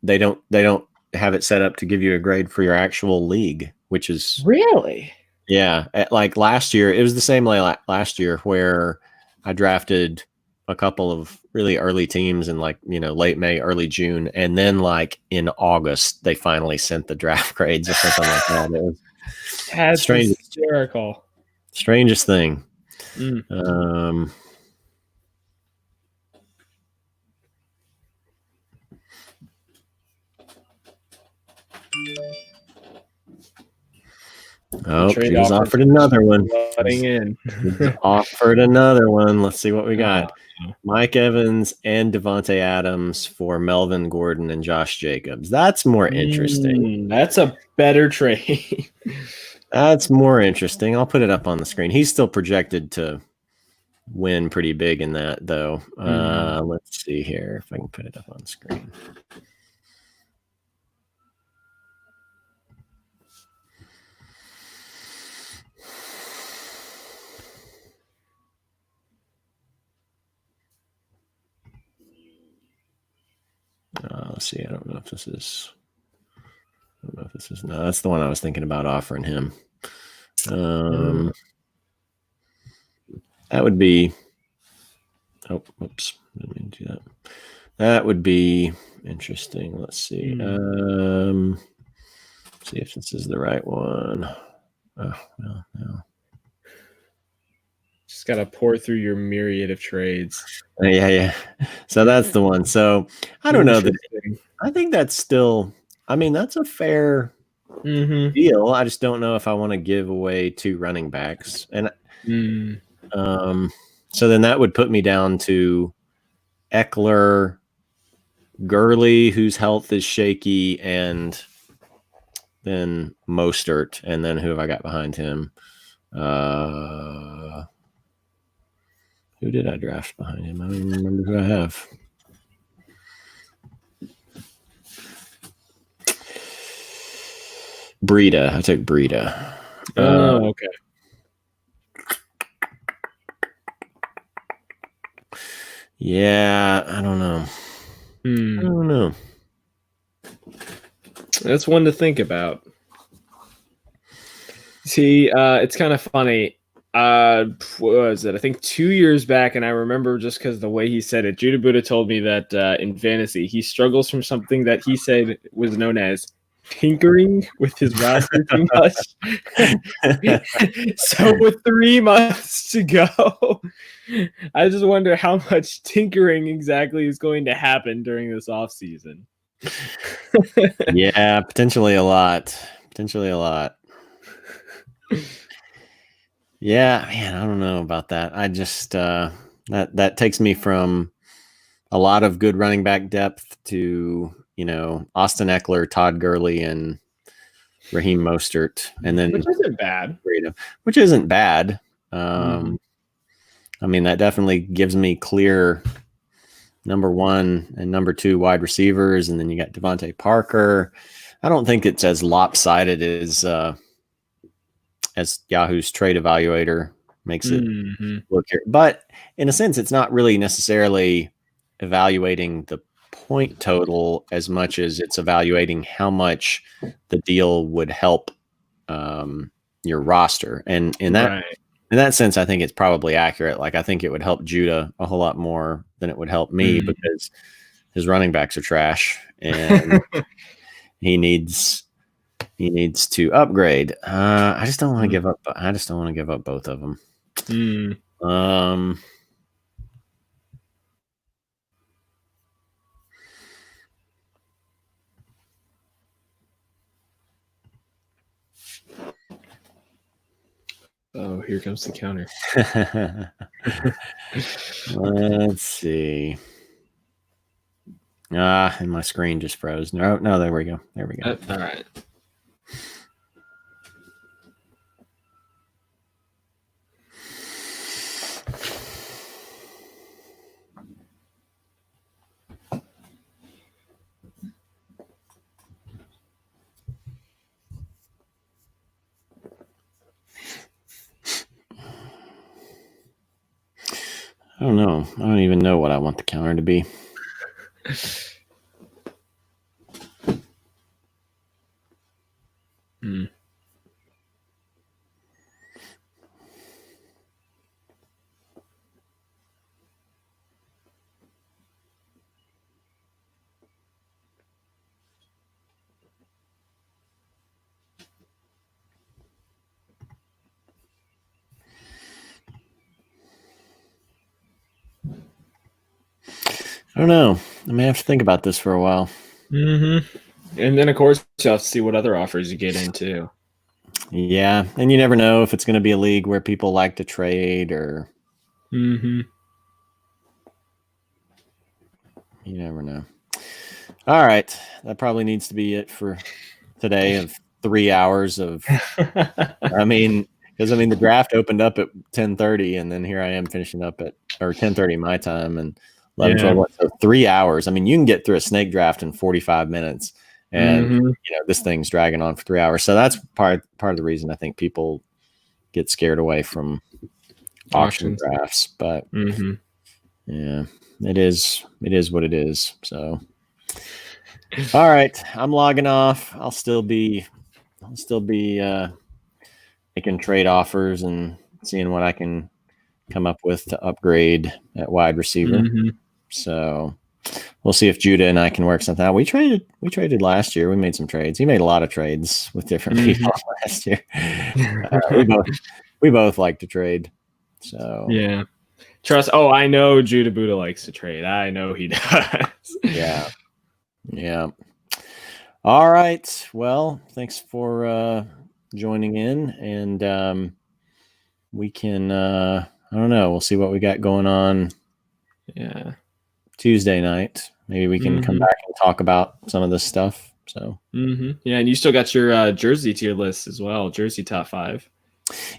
they don't have it set up to give you a grade for your actual league, which is really. Yeah, like last year, it was the same way last year where I drafted a couple of really early teams in like, late May, early June. And then like in August, they finally sent the draft grades or something like that. It was strange. Hysterical. Strangest thing. Oh, she was offered another one. Offered another one. Let's see what we got. Mike Evans and Devontae Adams for Melvin Gordon and Josh Jacobs. That's more interesting. That's a better trade. That's more interesting. I'll put it up on the screen. He's still projected to win pretty big in that, though. Let's see here if I can put it up on the screen. Let's see. I don't know if this is. No, that's the one I was thinking about offering him. That would be. Oh, whoops! Didn't mean to do that. That would be interesting. Let's see. See if this is the right one. Oh, well, no. Just got to pour through your myriad of trades. Yeah. So that's the one. So I don't know. I think that's still, that's a fair deal. I just don't know if I want to give away 2 running backs. And so then that would put me down to Eckler, Gurley, whose health is shaky, and then Mostert. And then who have I got behind him? Who did I draft behind him? I don't even remember who I have. Breida. I took Breida. Oh, okay. Yeah, I don't know. I don't know. That's one to think about. See, it's kind of funny. What was it? I think 2 years back, and I remember just because the way he said it. Judah Buddha told me that in fantasy he struggles from something that he said was known as tinkering with his roster too much. So with 3 months to go, I just wonder how much tinkering exactly is going to happen during this offseason. Yeah, potentially a lot. Potentially a lot. Yeah, man, I don't know about that. I just that takes me from a lot of good running back depth to, Austin Eckler, Todd Gurley, and Raheem Mostert, and then Which isn't bad. Which isn't bad. I mean, that definitely gives me clear number 1 and number 2 wide receivers, and then you got Devontae Parker. I don't think it's as lopsided as Yahoo's trade evaluator makes it look here. But in a sense, it's not really necessarily evaluating the point total as much as it's evaluating how much the deal would help your roster. And in that sense, I think it's probably accurate. Like, I think it would help Judah a whole lot more than it would help me because his running backs are trash and he needs to upgrade. I just don't want to give up. I just don't want to give up both of them. Oh, here comes the counter. Let's see. And my screen just froze. No, there we go. There we go. All right. I don't know. I don't even know what I want the counter to be. I don't know. I may have to think about this for a while. And then, of course, you have to see what other offers you get into. Yeah, and you never know if it's going to be a league where people like to trade or. You never know. All right, that probably needs to be it for today. Of 3 hours of. I mean, because the draft opened up at 10:30, and then here I am finishing up at 10:30 my time, and 11:12. So 3 hours. I mean, you can get through a snake draft in 45 minutes. And this thing's dragging on for 3 hours. So that's part of the reason I think people get scared away from auction drafts. But yeah, it is what it is. So all right, I'm logging off. I'll still be making trade offers and seeing what I can come up with to upgrade at wide receiver. So we'll see if Judah and I can work something out. We traded last year. We made some trades. He made a lot of trades with different people last year. We both like to trade. So yeah, trust. Oh, I know Judah Buddha likes to trade. I know he does. Yeah. All right. Well, thanks for joining in, and we can. I don't know. We'll see what we got going on. Yeah. Tuesday night. Maybe we can come back and talk about some of this stuff. So yeah, and you still got your jersey tier list as well, jersey top 5.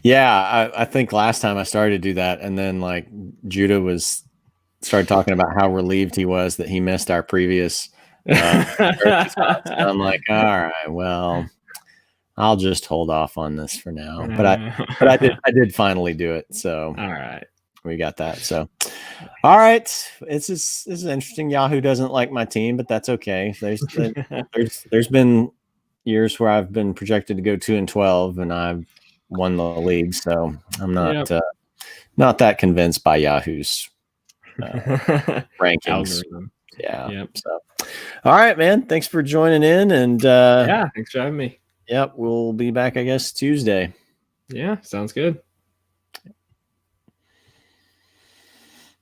Yeah, I think last time I started to do that, and then like Judah started talking about how relieved he was that he missed our previous jersey spots. And I'm like, all right, well, I'll just hold off on this for now. But I did finally do it. So all right. We got that. So, all right. This is interesting. Yahoo doesn't like my team, but that's okay. There's been years where I've been projected to go 2-12, and I've won the league. So I'm not Yep. not that convinced by Yahoo's rankings. Algorithm. Yeah. Yep. So, all right, man. Thanks for joining in. And Yeah. Thanks for having me. Yep, we'll be back, I guess, Tuesday. Yeah. Sounds good.